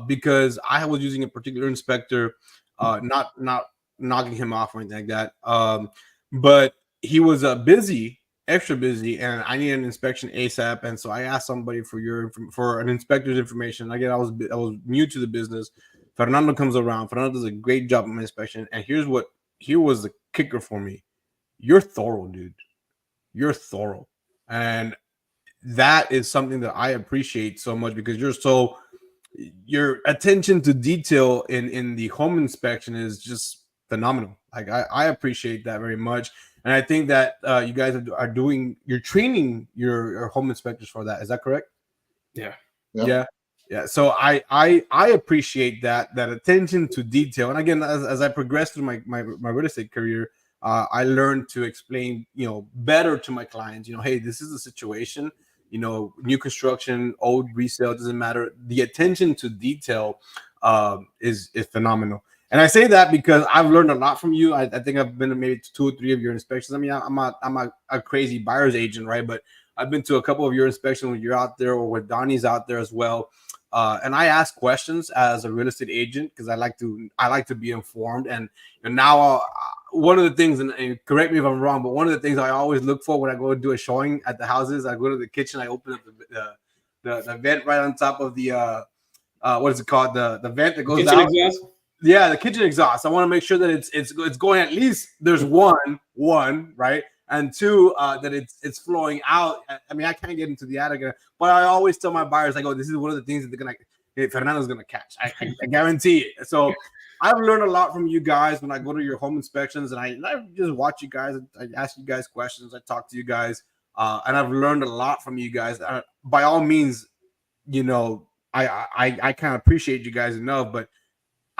because I was using a particular inspector, not knocking him off or anything like that, but he was extra busy, and I needed an inspection ASAP, and so I asked somebody for an inspector's information. Again, I was new to the business. Fernando comes around. Fernando does a great job on my inspection, and here was the kicker for me. You're thorough, dude. You're thorough, and that is something that I appreciate so much because your attention to detail in the home inspection is just phenomenal. Like I appreciate that very much. And I think that you guys you're training your home inspectors for that. Is that correct? Yeah. So I appreciate that attention to detail. And again, as I progressed through my real estate career, I learned to explain, better to my clients, hey, this is the situation, new construction, old resale, doesn't matter. The attention to detail is phenomenal. And I say that because I've learned a lot from you. I think I've been to maybe 2 or 3 of your inspections. I mean, I'm a crazy buyer's agent, right? But I've been to a couple of your inspections when you're out there, or when Donnie's out there as well. And I ask questions as a real estate agent because I like to be informed. And now one of the things, and correct me if I'm wrong, but one of the things I always look for when I go to do a showing at the houses, I go to the kitchen, I open up the vent right on top of the what is it called, the vent that goes Kitchen out. exhaust? Yeah, the kitchen exhaust. I want to make sure that it's going, at least there's one right, and two, that it's flowing out. I mean, I can't get into the attic, but I always tell my buyers, I go, this is one of the things that Fernando's gonna catch. I guarantee it. So I've learned a lot from you guys when I go to your home inspections, and I just watch you guys. I ask you guys questions. I talk to you guys, and I've learned a lot from you guys. By all means, I can't appreciate you guys enough, but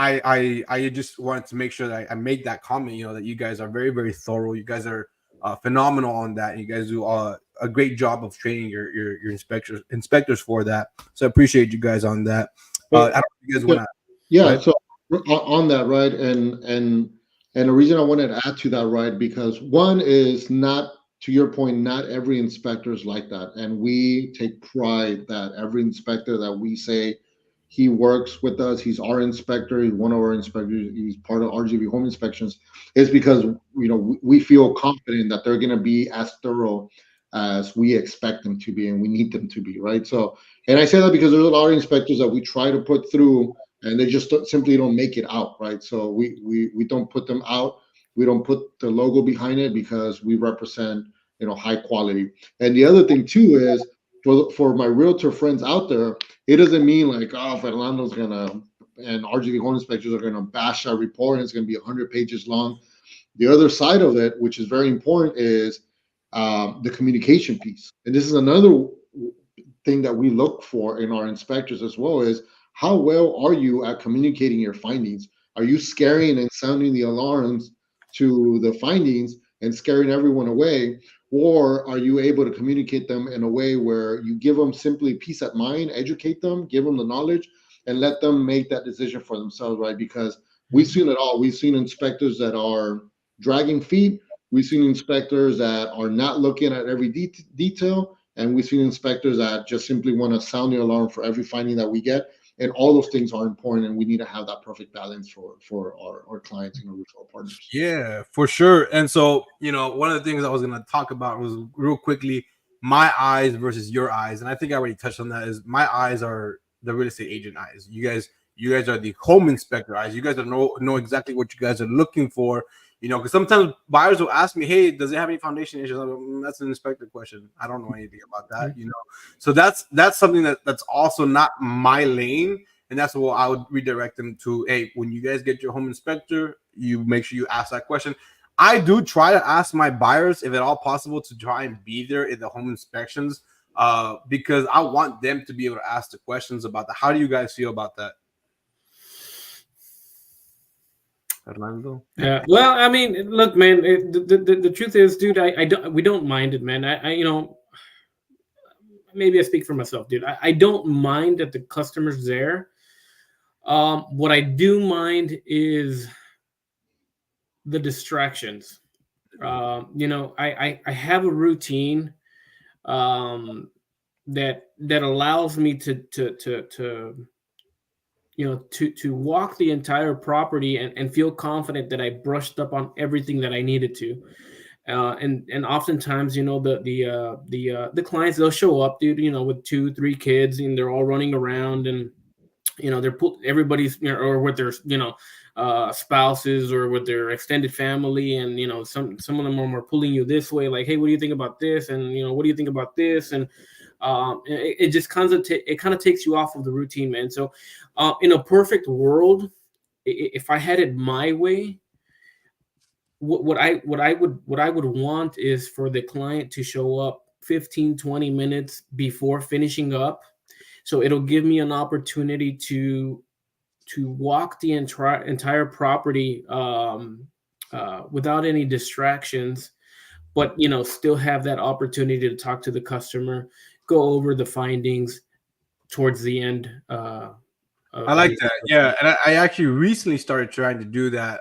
I just wanted to make sure that I made that comment, that you guys are very, very thorough. You guys are phenomenal on that. And you guys do a great job of training your inspectors for that. So I appreciate you guys on that. I don't know if you guys want to. Yeah. So on that, right. And the reason I wanted to add to that, right, because one is, not to your point, not every inspector is like that. And we take pride that every inspector that we say, he works with us, he's our inspector, he's one of our inspectors, he's part of RGV Home Inspections, is because we feel confident that they're going to be as thorough as we expect them to be and we need them to be, right? So, and I say that because there's a lot of inspectors that we try to put through and they just simply don't make it out, right? So we don't put them out, we don't put the logo behind it, because we represent high quality. And the other thing too is, for my realtor friends out there, it doesn't mean like, oh, Fernando's and RGV Home Inspectors are gonna bash our report and it's gonna be 100 pages long. The other side of it, which is very important, is the communication piece. And this is another thing that we look for in our inspectors as well, is how well are you at communicating your findings? Are you scaring and sounding the alarms to the findings and scaring everyone away? Or are you able to communicate them in a way where you give them simply peace of mind, educate them, give them the knowledge, and let them make that decision for themselves, right? Because we've seen it all. We've seen inspectors that are dragging feet. We've seen inspectors that are not looking at every detail. And we've seen inspectors that just simply want to sound the alarm for every finding that we get. And all those things are important, and we need to have that perfect balance for our clients and our referral partners. Yeah, for sure. And so, one of the things I was going to talk about was, real quickly, my eyes versus your eyes. And I think I already touched on that. Is my eyes are the real estate agent eyes. You guys are the home inspector eyes. You guys know exactly what you guys are looking for. Because sometimes buyers will ask me, hey, does it have any foundation issues? That's an inspector question. I don't know anything about that, So that's something that's also not my lane. And that's what I would redirect them to. Hey, when you guys get your home inspector, you make sure you ask that question. I do try to ask my buyers, if at all possible, to try and be there in the home inspections, because I want them to be able to ask the questions about that. How do you guys feel about that? Fernando? Yeah. Well, I mean, look, man. The truth is, dude, we don't mind it, man. Maybe I speak for myself, dude. I don't mind that the customer's there. What I do mind is the distractions. I have a routine that allows me to walk the entire property and feel confident that I brushed up on everything that I needed to. And oftentimes, the clients, they'll show up, dude, with 2-3 kids, and they're all running around, and everybody's, or with their, spouses, or with their extended family, and some of them are pulling you this way, like, hey, what do you think about this, and what do you think about this, and it just kind of takes you off of the routine, man. So in a perfect world, if I had it my way, what I would want is for the client to show up 15-20 minutes before finishing up, so it'll give me an opportunity to walk the entire property without any distractions, but still have that opportunity to talk to the customer, go over the findings towards the end. I like that. Yeah. And I actually recently started trying to do that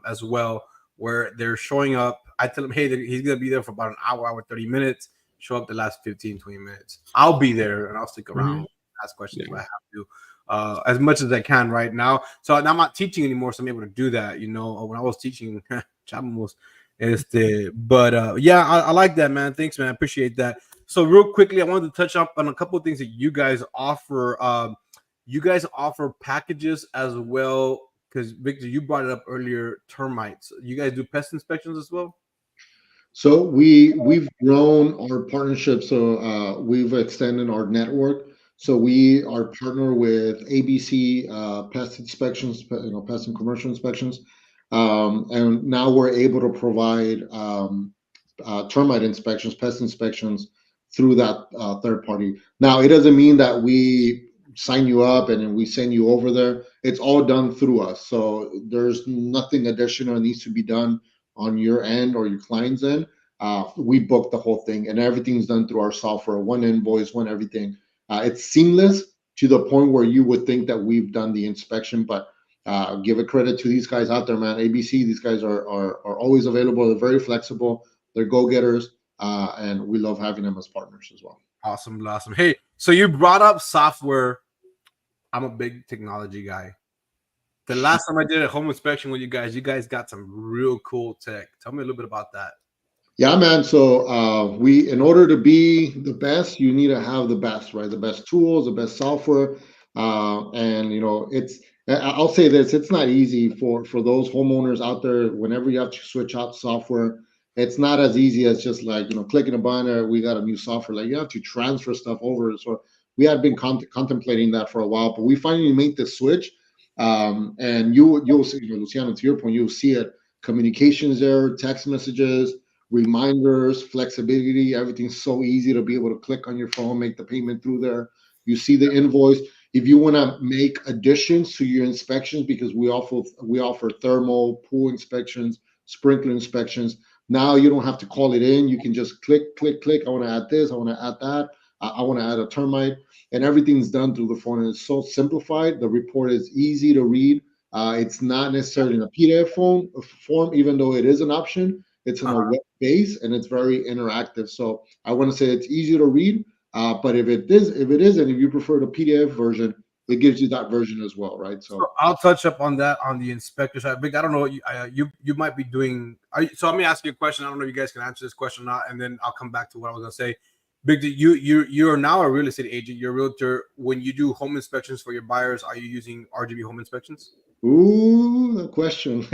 as well, where they're showing up. I tell them, hey, he's going to be there for about an hour, 30 minutes. Show up the last 15, 20 minutes. I'll be there and I'll stick around, ask questions if I have to, as much as I can right now. So now I'm not teaching anymore, so I'm able to do that. When I was teaching, but yeah, I like that, man. Thanks, man. I appreciate that. So real quickly, I wanted to touch up on a couple of things that you guys offer. You guys offer packages as well, because Victor, you brought it up earlier. Termites. You guys do pest inspections as well. So we've grown our partnership. So we've extended our network. So we are partner with ABC Pest Inspections, Pest and Commercial Inspections, and now we're able to provide termite inspections, pest inspections through that third party. Now, it doesn't mean that we sign you up and then we send you over there. It's all done through us. So there's nothing additional needs to be done on your end or your client's end. We book the whole thing and everything's done through our software, one invoice, one everything. It's seamless to the point where you would think that we've done the inspection, but give a credit to these guys out there, man. ABC, these guys are always available. They're very flexible. They're go-getters, and we love having them as partners as well. Awesome. Hey, so you brought up software. I'm a big technology guy. The last time I did a home inspection with you guys got some real cool tech. Tell me a little bit about that. Yeah, man. So in order to be the best, you need to have the best, right? The best tools, the best software, and I'll say this: it's not easy for those homeowners out there. Whenever you have to switch out software, it's not as easy as just like clicking a button. We got a new software. Like you have to transfer stuff over. So we had been contemplating that for a while, but we finally made the switch. And you'll see, Luciano, to your point, you'll see it. Communications there, text messages, reminders, flexibility. Everything's so easy to be able to click on your phone, make the payment through there. You see the invoice. If you want to make additions to your inspections, because we offer thermal, pool inspections, sprinkler inspections. Now you don't have to call it in. You can just click. I want to add this. I want to add that. I want to add a termite, and everything's done through the phone. And it's so simplified. The report is easy to read. It's not necessarily in a PDF form, even though it is an option. It's on a web base and it's very interactive. So I want to say it's easy to read. But if it isn't, if you prefer the PDF version, it gives you that version as well, right? So I'll touch up on that on the inspector side. Vic, I don't know what you might be doing. So let me ask you a question. I don't know if you guys can answer this question or not, and then I'll come back to what I was gonna say. Big, you are now a real estate agent. You're a realtor. When you do home inspections for your buyers, are you using RGV Home Inspections? Ooh, the question.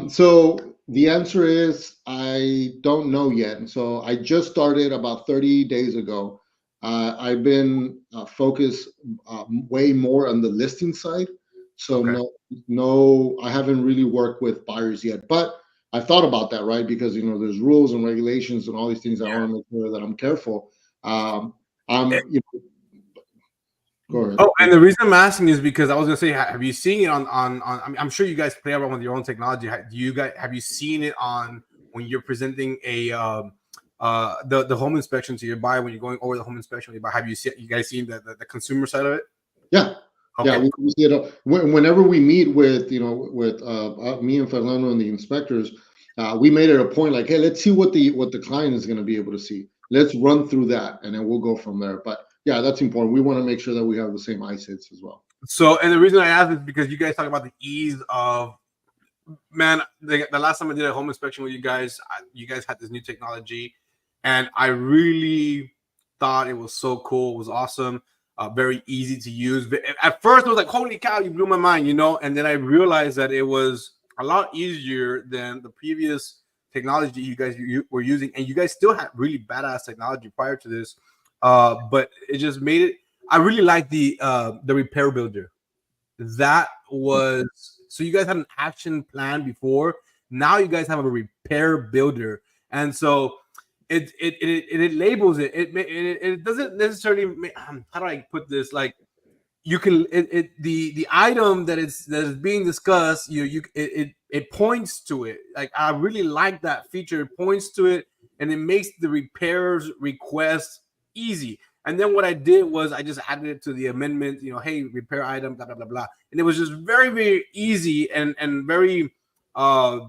So the answer is I don't know yet. And so I just started about 30 days ago. I've been focused way more on the listing side. So Okay. no, I haven't really worked with buyers yet. But I thought about that, right? Because there's rules and regulations and all these things. I want to make sure that I'm careful. I'm, Go ahead. Oh, and the reason I'm asking is because I was gonna say, have you seen it on? I'm sure you guys play around with your own technology. Have you seen it on when you're presenting the home inspection to your buyer, when you're going over the home inspection with your buyer? Have you guys seen the consumer side of it? Yeah. Okay. Yeah, we see it whenever we meet with me and Fernando and the inspectors. We made it a point like, hey, let's see what the client is going to be able to see. Let's run through that, and then we'll go from there. But yeah, that's important. We want to make sure that we have the same eyesights as well. So, and the reason I asked is because you guys talk about the ease of, man, the last time I did a home inspection with you guys had this new technology, and I really thought it was so cool. It was awesome. Very easy to use. But at first, I was like, holy cow, you blew my mind, And then I realized that it was a lot easier than the previous technology you guys were using. And you guys still had really badass technology prior to this. But it just made it. I really like the repair builder. That was so you guys had an action plan before. Now you guys have a repair builder, and so it labels it. It doesn't necessarily. How do I put this? Like, you can the item that is being discussed, it points to it. Like, I really like that feature. It points to it, and it makes the repairs request easy. And then what I did was I just added it to the amendment, hey, repair item, blah blah blah blah, and it was just very, very easy and very I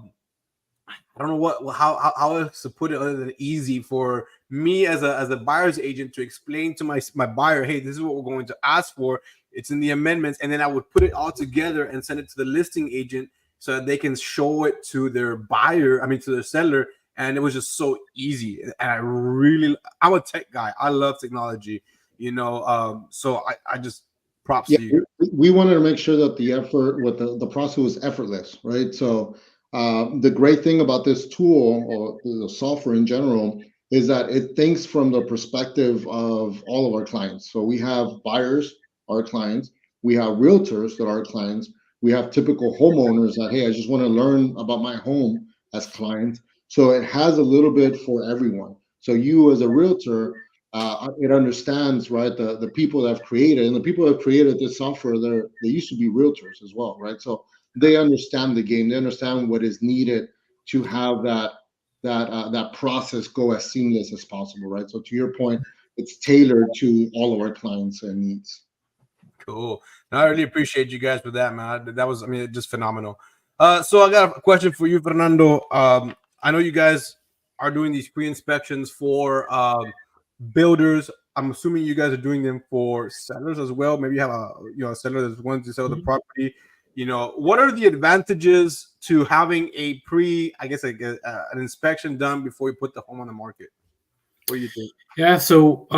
don't know how else to put it other than easy for me as a buyer's agent to explain to my buyer, hey, this is what we're going to ask for. It's in the amendments, and then I would put it all together and send it to the listing agent so that they can show it to their buyer, to their seller. And it was just so easy. And I'm a tech guy. I love technology, so I just props to you. We wanted to make sure that the effort with the process was effortless, right? So the great thing about this tool, or the software in general, is that it thinks from the perspective of all of our clients. So we have buyers, our clients, we have realtors that are our clients, we have typical homeowners that, hey, I just want to learn about my home as clients. So it has a little bit for everyone. So you as a realtor, it understands, right, the people that have created, and the people that have created this software, they used to be realtors as well, right? So they understand the game. They understand what is needed to have that process go as seamless as possible, right? So to your point, it's tailored to all of our clients and needs. Cool. I really appreciate you guys for that, man. That was, just phenomenal. So I got a question for you, Fernando. I know you guys are doing these pre-inspections for builders. I'm assuming you guys are doing them for sellers as well. Maybe you have a seller that's wanting to sell the property. What are the advantages to having an inspection done before you put the home on the market? What do you think? Yeah, so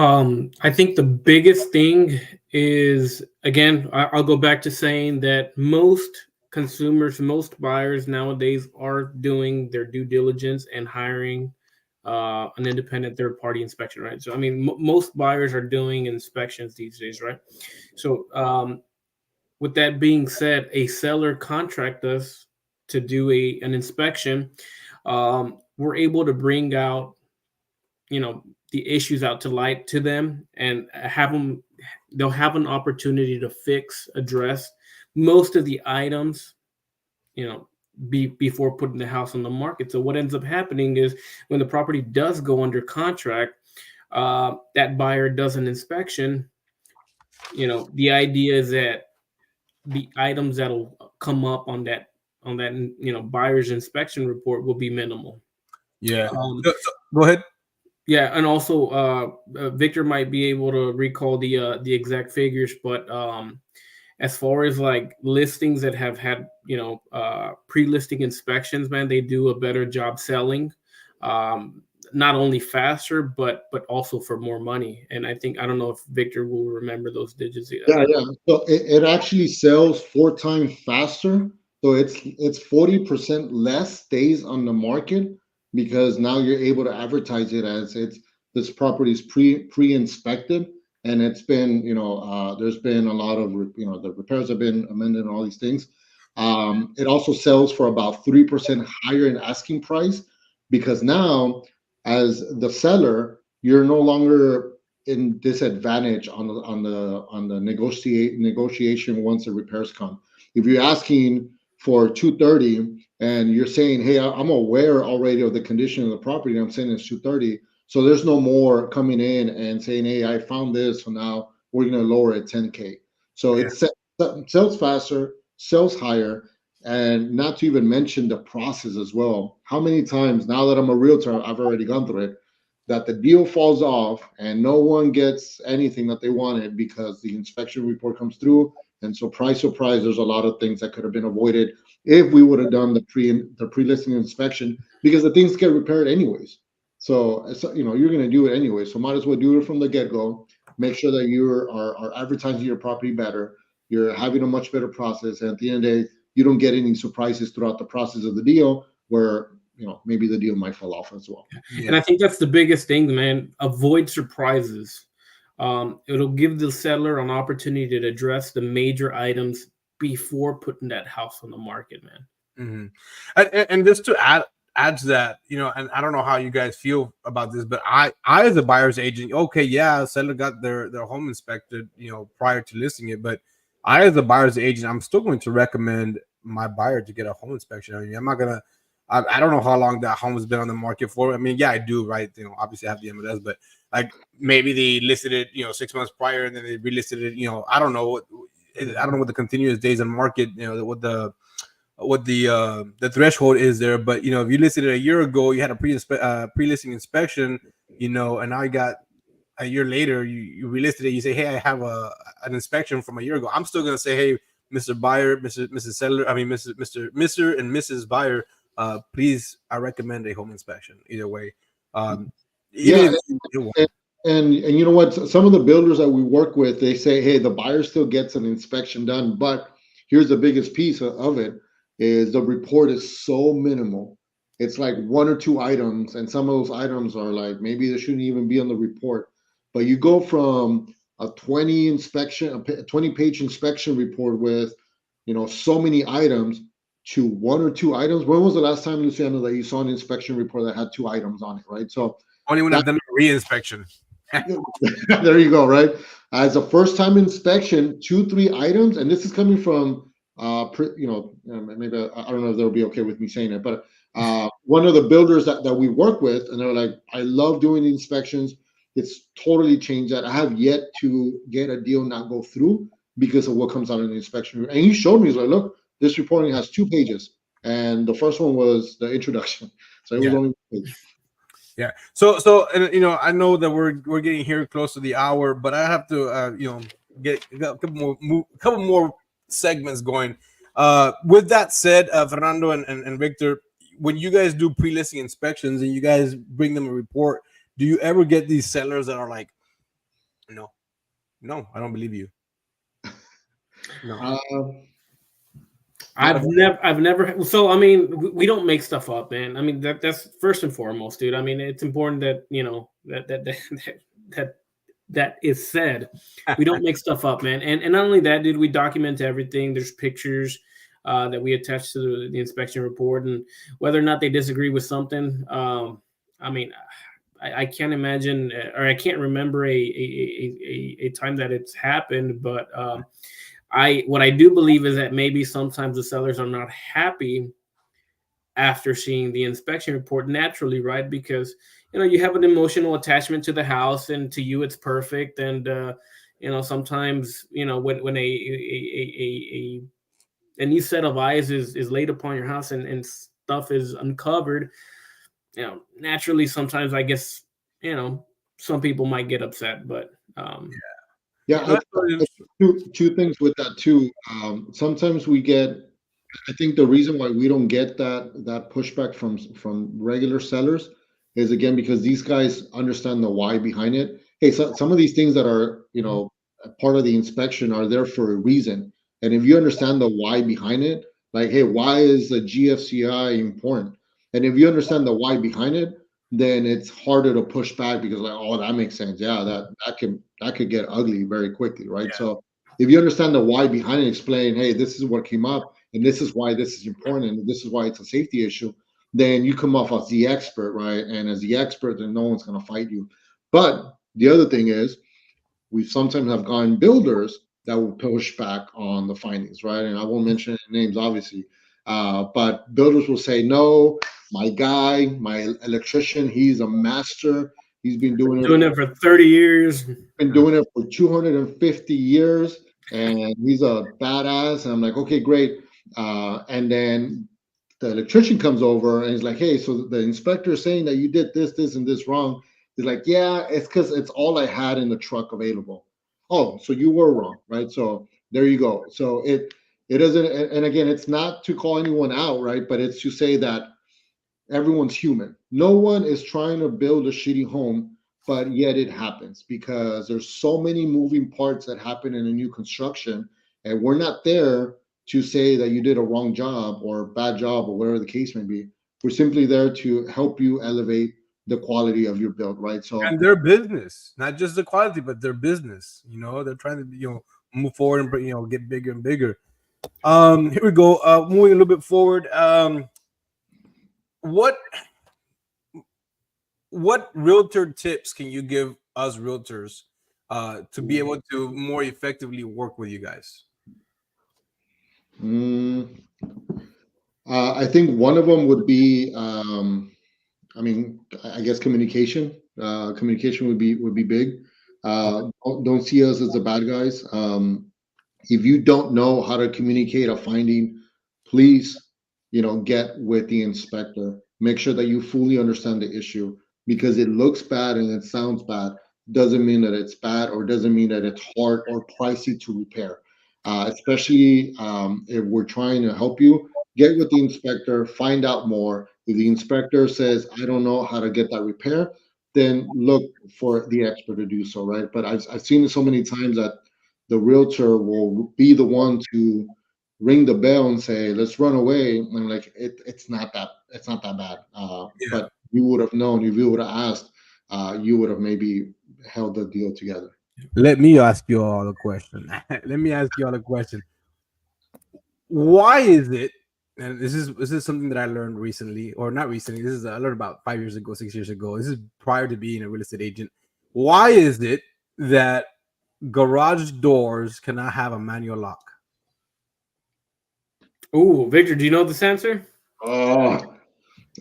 I think the biggest thing is, again, I'll go back to saying that most consumers, most buyers nowadays are doing their due diligence and hiring an independent third-party inspection, right? So, most buyers are doing inspections these days, right? So, with that being said, a seller contract us to do an inspection. We're able to bring out, the issues out to light to them, and they'll have an opportunity to address most of the items, before putting the house on the market. So what ends up happening is when the property does go under contract, that buyer does an inspection. The idea is that the items that'll come up on that buyer's inspection report will be minimal. Yeah. Go ahead. Yeah, and also Victor might be able to recall the exact figures, but as far as like listings that have had pre-listing inspections, man, they do a better job selling, not only faster but also for more money. And I don't know if Victor will remember those digits. Yeah. So it actually sells 4 times faster. So it's 40% less days on the market, because now you're able to advertise it as this property is pre-inspected, and it's been, there's been a lot of, the repairs have been amended and all these things. It also sells for about 3% higher in asking price, because now as the seller, you're no longer in disadvantage on the negotiation once the repairs come. If you're asking for 230 and you're saying, hey, I'm aware already of the condition of the property, and I'm saying it's 230, so there's no more coming in and saying, hey, I found this, so now we're going to lower it 10K. So it sells faster, sells higher, and not to even mention the process as well. How many times, now that I'm a realtor, I've already gone through it, that the deal falls off and no one gets anything that they wanted because the inspection report comes through. And surprise, there's a lot of things that could have been avoided if we would have done the pre-listing inspection, because the things get repaired anyways. So you're going to do it anyway. So might as well do it from the get-go. Make sure that you are advertising your property better. You're having a much better process. And at the end of the day, you don't get any surprises throughout the process of the deal where maybe the deal might fall off as well. And I think that's the biggest thing, man. Avoid surprises. It'll give the seller an opportunity to address the major items before putting that house on the market, man. And just to add add to that, and I don't know how you guys feel about this, but I as a buyer's agent, okay, yeah, seller got their home inspected, prior to listing it, but I as a buyer's agent, I'm still going to recommend my buyer to get a home inspection. I mean, I'm not gonna. I don't know how long that home has been on the market for. I mean, yeah, I do, right? Obviously I have the MLS, but like maybe they listed it, 6 months prior, and then they relisted it. I don't know what the continuous days on market, what the threshold is there. But if you listed it a year ago, you had a pre-listing inspection, and now you got a year later, you relisted it. You say, hey, I have an inspection from a year ago. I'm still gonna say, hey, Mr. Buyer, Mrs. Seller, I mean, Mr. and Mrs. Buyer, please, I recommend a home inspection. Either way, yeah, and you know what? Some of the builders that we work with, they say, hey, the buyer still gets an inspection done, but here's the biggest piece of it is the report is so minimal. It's like 1 or 2 items, and some of those items are like maybe they shouldn't even be on the report. But you go from a 20-page inspection report with so many items to 1 or 2 items. When was the last time, Luciano, that you saw an inspection report that had 2 items on it, right? So only when I've done a re-inspection. there you go, right? As a first-time inspection, 2-3 items, and this is coming from maybe I don't know if they'll be okay with me saying it, but one of the builders that we work with, and they're like, I love doing the inspections. It's totally changed that. I have yet to get a deal not go through because of what comes out in the inspection. And he showed me, he's like, look, this report only has 2 pages, and the first one was the introduction, so it was only 1 page. Yeah. So and I know that we're getting here close to the hour, but I have to get a couple more segments going. With that said, Fernando and Victor, when you guys do pre-listing inspections and you guys bring them a report, do you ever get these sellers that are like, no, I don't believe you? No. I've never. So I mean, we don't make stuff up, man. I mean, that's first and foremost, dude. I mean, it's important that that is said. We don't make stuff up, man. And not only that, dude, we document everything. There's pictures that we attach to the inspection report, and whether or not they disagree with something. I mean, I can't imagine, or I can't remember a time that it's happened, but. What I do believe is that maybe sometimes the sellers are not happy after seeing the inspection report naturally, right? Because you have an emotional attachment to the house, and to you it's perfect. And sometimes when a new set of eyes is laid upon your house and stuff is uncovered, naturally sometimes I guess some people might get upset, but Yeah, two things with that too. Sometimes we get, I think the reason why we don't get that pushback from regular sellers is again because these guys understand the why behind it. Hey, so some of these things that are a part of the inspection are there for a reason, and if you understand the why behind it, like hey, why is the GFCI important? And if you understand the why behind it, then it's harder to push back because like, oh, that makes sense. Yeah, that could get ugly very quickly, right? Yeah. So if you understand the why behind it, explain, hey, this is what came up, and this is why this is important, and this is why it's a safety issue, then you come off as the expert, right? And as the expert, then no one's going to fight you. But the other thing is, we sometimes have gotten builders that will push back on the findings, right? And I won't mention any names, obviously, but builders will say, no, my guy, my electrician, he's a master. He's been doing it for 30 years. Been doing it for 250 years, and he's a badass. And I'm like, okay, great. And then the electrician comes over and he's like, hey, so the inspector is saying that you did this, and this wrong. He's like, yeah, it's because it's all I had in the truck available. Oh, so you were wrong, right? So there you go. So it doesn't, and again, it's not to call anyone out, right? But it's to say that everyone's human. No one is trying to build a shitty home, but yet it happens because there's so many moving parts that happen in a new construction, and we're not there to say that you did a wrong job or bad job or whatever the case may be. We're simply there to help you elevate the quality of your build, right? So and their business, not just the quality, but their business. They're trying to move forward and get bigger and bigger. Here we go. Moving a little bit forward. what realtor tips can you give us realtors to be able to more effectively work with you guys? I think one of them would be, I guess communication. Communication would be big. Don't see us as the bad guys. If you don't know how to communicate a finding, please, get with the inspector. Make sure that you fully understand the issue, because it looks bad and it sounds bad doesn't mean that it's bad, or doesn't mean that it's hard or pricey to repair. Especially if we're trying to help you, get with the inspector, find out more. If the inspector says, I don't know how to get that repair, then look for the expert to do so, right? But I've seen it so many times that the realtor will be the one to ring the bell and say, let's run away. And I'm like, it's not that bad. But you would have known, if you would have asked, you would have maybe held the deal together. Let me ask you all a question. Why is it, and this is something that I learned recently, or not recently, this is I learned about 5 years ago, 6 years ago. This is prior to being a real estate agent. Why is it that garage doors cannot have a manual lock? Oh, Victor, do you know this answer? Oh,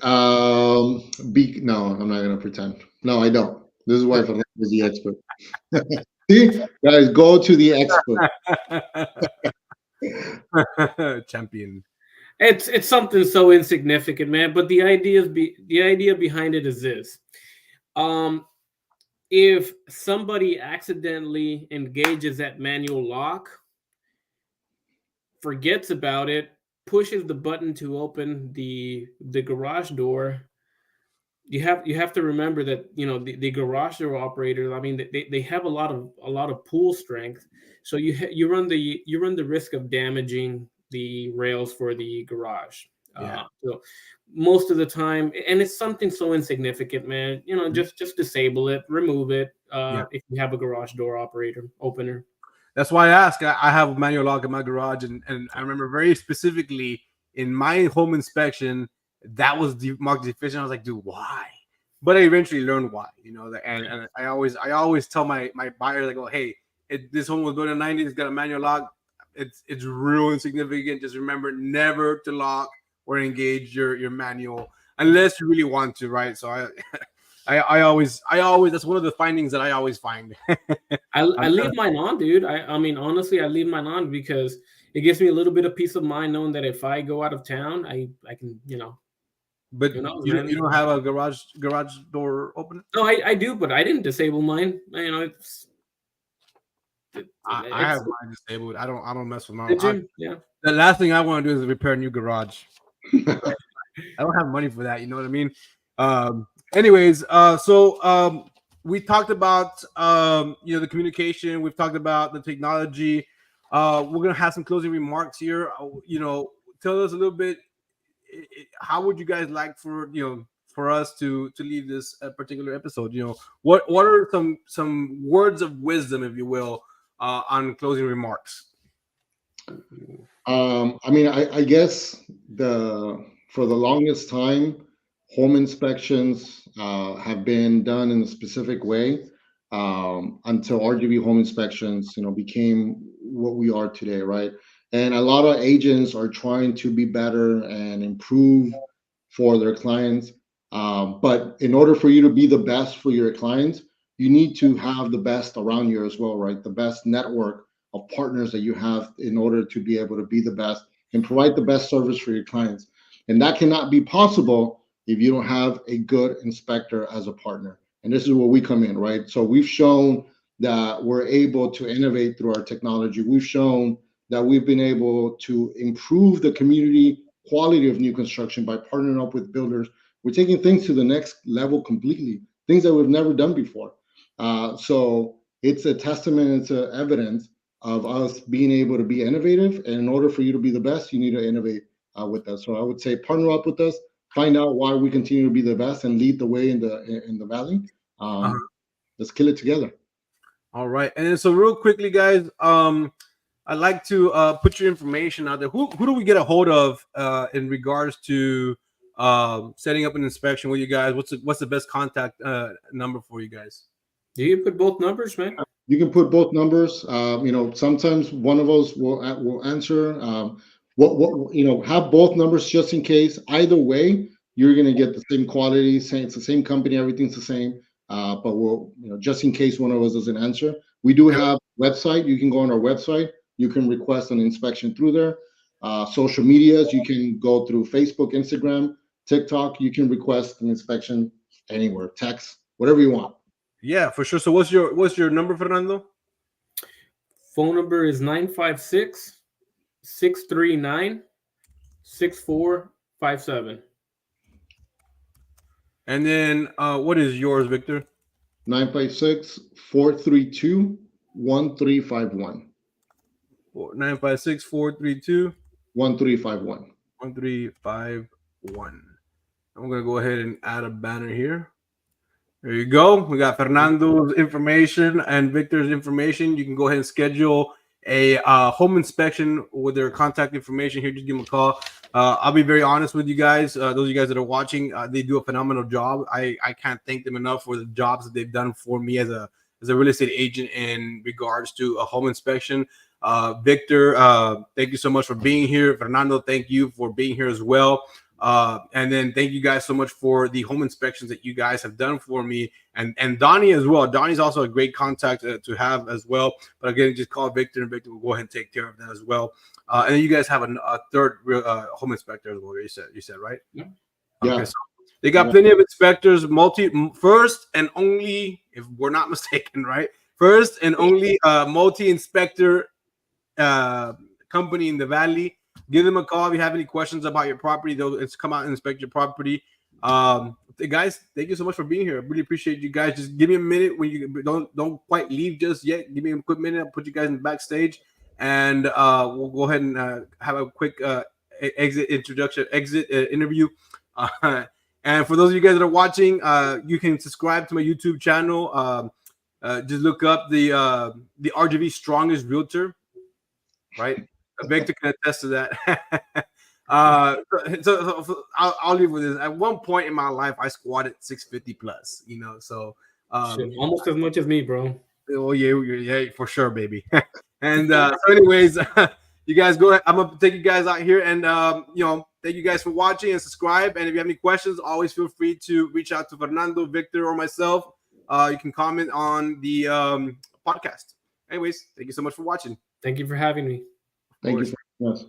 no, I'm not gonna pretend. No, I don't. This is why Fernando is the expert. See, guys, go to the expert. Champion. It's something so insignificant, man. But the idea behind it is this: if somebody accidentally engages that manual lock, forgets about it, pushes the button to open the garage door, you have to remember that the garage door operator, I mean, they have a lot of pull strength, so you run the risk of damaging the rails for the garage. So most of the time, and it's something so insignificant, man, just disable it, remove it, if you have a garage door opener. That's why I ask. I have a manual lock in my garage, and I remember very specifically in my home inspection that was marked deficient. I was like, dude, why? But I eventually learned why. And I always tell my buyers, like, oh, hey, this home was built in the 90s. It's got a manual lock. It's real insignificant. Just remember never to lock or engage your manual unless you really want to, right? So I always that's one of the findings that I always find. I leave mine on, dude. I mean, honestly, I leave mine on because it gives me a little bit of peace of mind knowing that if I go out of town, I can, But you don't have a garage door opener? No, I do, but I didn't disable mine. I have mine disabled. I don't mess with mine. Yeah. The last thing I want to do is repair a new garage. I don't have money for that. You know what I mean? Anyways, so we talked about the communication. We've talked about the technology. We're gonna have some closing remarks here. Tell us a little bit. How would you guys like for us to leave this particular episode? What are some words of wisdom, if you will, on closing remarks? I guess for the longest time, home inspections have been done in a specific way until RGV Home Inspections, became what we are today, right? And a lot of agents are trying to be better and improve for their clients. But in order for you to be the best for your clients, you need to have the best around you as well, right? The best network of partners that you have in order to be able to be the best and provide the best service for your clients. And that cannot be possible if you don't have a good inspector as a partner. And this is where we come in, right? So we've shown that we're able to innovate through our technology. We've shown that we've been able to improve the community quality of new construction by partnering up with builders. We're taking things to the next level completely, things that we've never done before. So it's a testament, it's a evidence of us being able to be innovative. And in order for you to be the best, you need to innovate with us. So I would say partner up with us, find out why we continue to be the best, and lead the way in the valley. Let's kill it together. All right. And so real quickly, guys, I'd like to put your information out there. Who do we get a hold of in regards to setting up an inspection with you guys, what's the best contact number for you guys? Do you put both numbers, man? You can put both numbers. Sometimes one of us will answer. Have both numbers just in case. Either way, you're gonna get the same quality. It's the same company. Everything's the same. But just in case one of us doesn't answer, we do have a website. You can go on our website. You can request an inspection through there. Social medias, you can go through Facebook, Instagram, TikTok. You can request an inspection anywhere, text, whatever you want. Yeah, for sure. So what's your number, Fernando? Phone number is 956-639-6457. And then what is yours, Victor? 956-432-1351. 956-432 1351. 1351. I'm gonna go ahead and add a banner here. There you go. We got Fernando's information and Victor's information. You can go ahead and schedule a home inspection with their contact information here. Just give them a call. I'll be very honest with you guys. Those of you guys that are watching, they do a phenomenal job. I can't thank them enough for the jobs that they've done for me as a real estate agent in regards to a home inspection. Victor, thank you so much for being here. Fernando, thank you for being here as well. And then thank you guys so much for the home inspections that you guys have done for me, and Donnie as well. Donnie's also a great contact to have as well. But again, just call Victor, and Victor will go ahead and take care of that as well. And then you guys have a third home inspector as well. You said right? Yeah. Okay, so they got plenty of inspectors. First and only, if we're not mistaken, right? First and only multi-inspector company in the Valley. Give them a call if you have any questions about your property. They'll come out and inspect your property. Guys, thank you so much for being here. I really appreciate you guys. Just give me a minute when you don't quite leave just yet. Give me a quick minute. I'll put you guys in the backstage, and we'll go ahead and have a quick exit interview. And for those of you guys that are watching, you can subscribe to my YouTube channel. Just look up the RGV Strongest Realtor, right? Victor can attest to that. So I'll leave with this. At one point in my life, I squatted 650 plus, so almost as much as me, bro. Oh yeah, for sure, baby. And so anyways, you guys go ahead. I'm gonna take you guys out here, and thank you guys for watching and subscribe. And if you have any questions, always feel free to reach out to Fernando, Victor, or myself. You can comment on the podcast. Anyways, thank you so much for watching. Thank you for having me. Thank you for having us.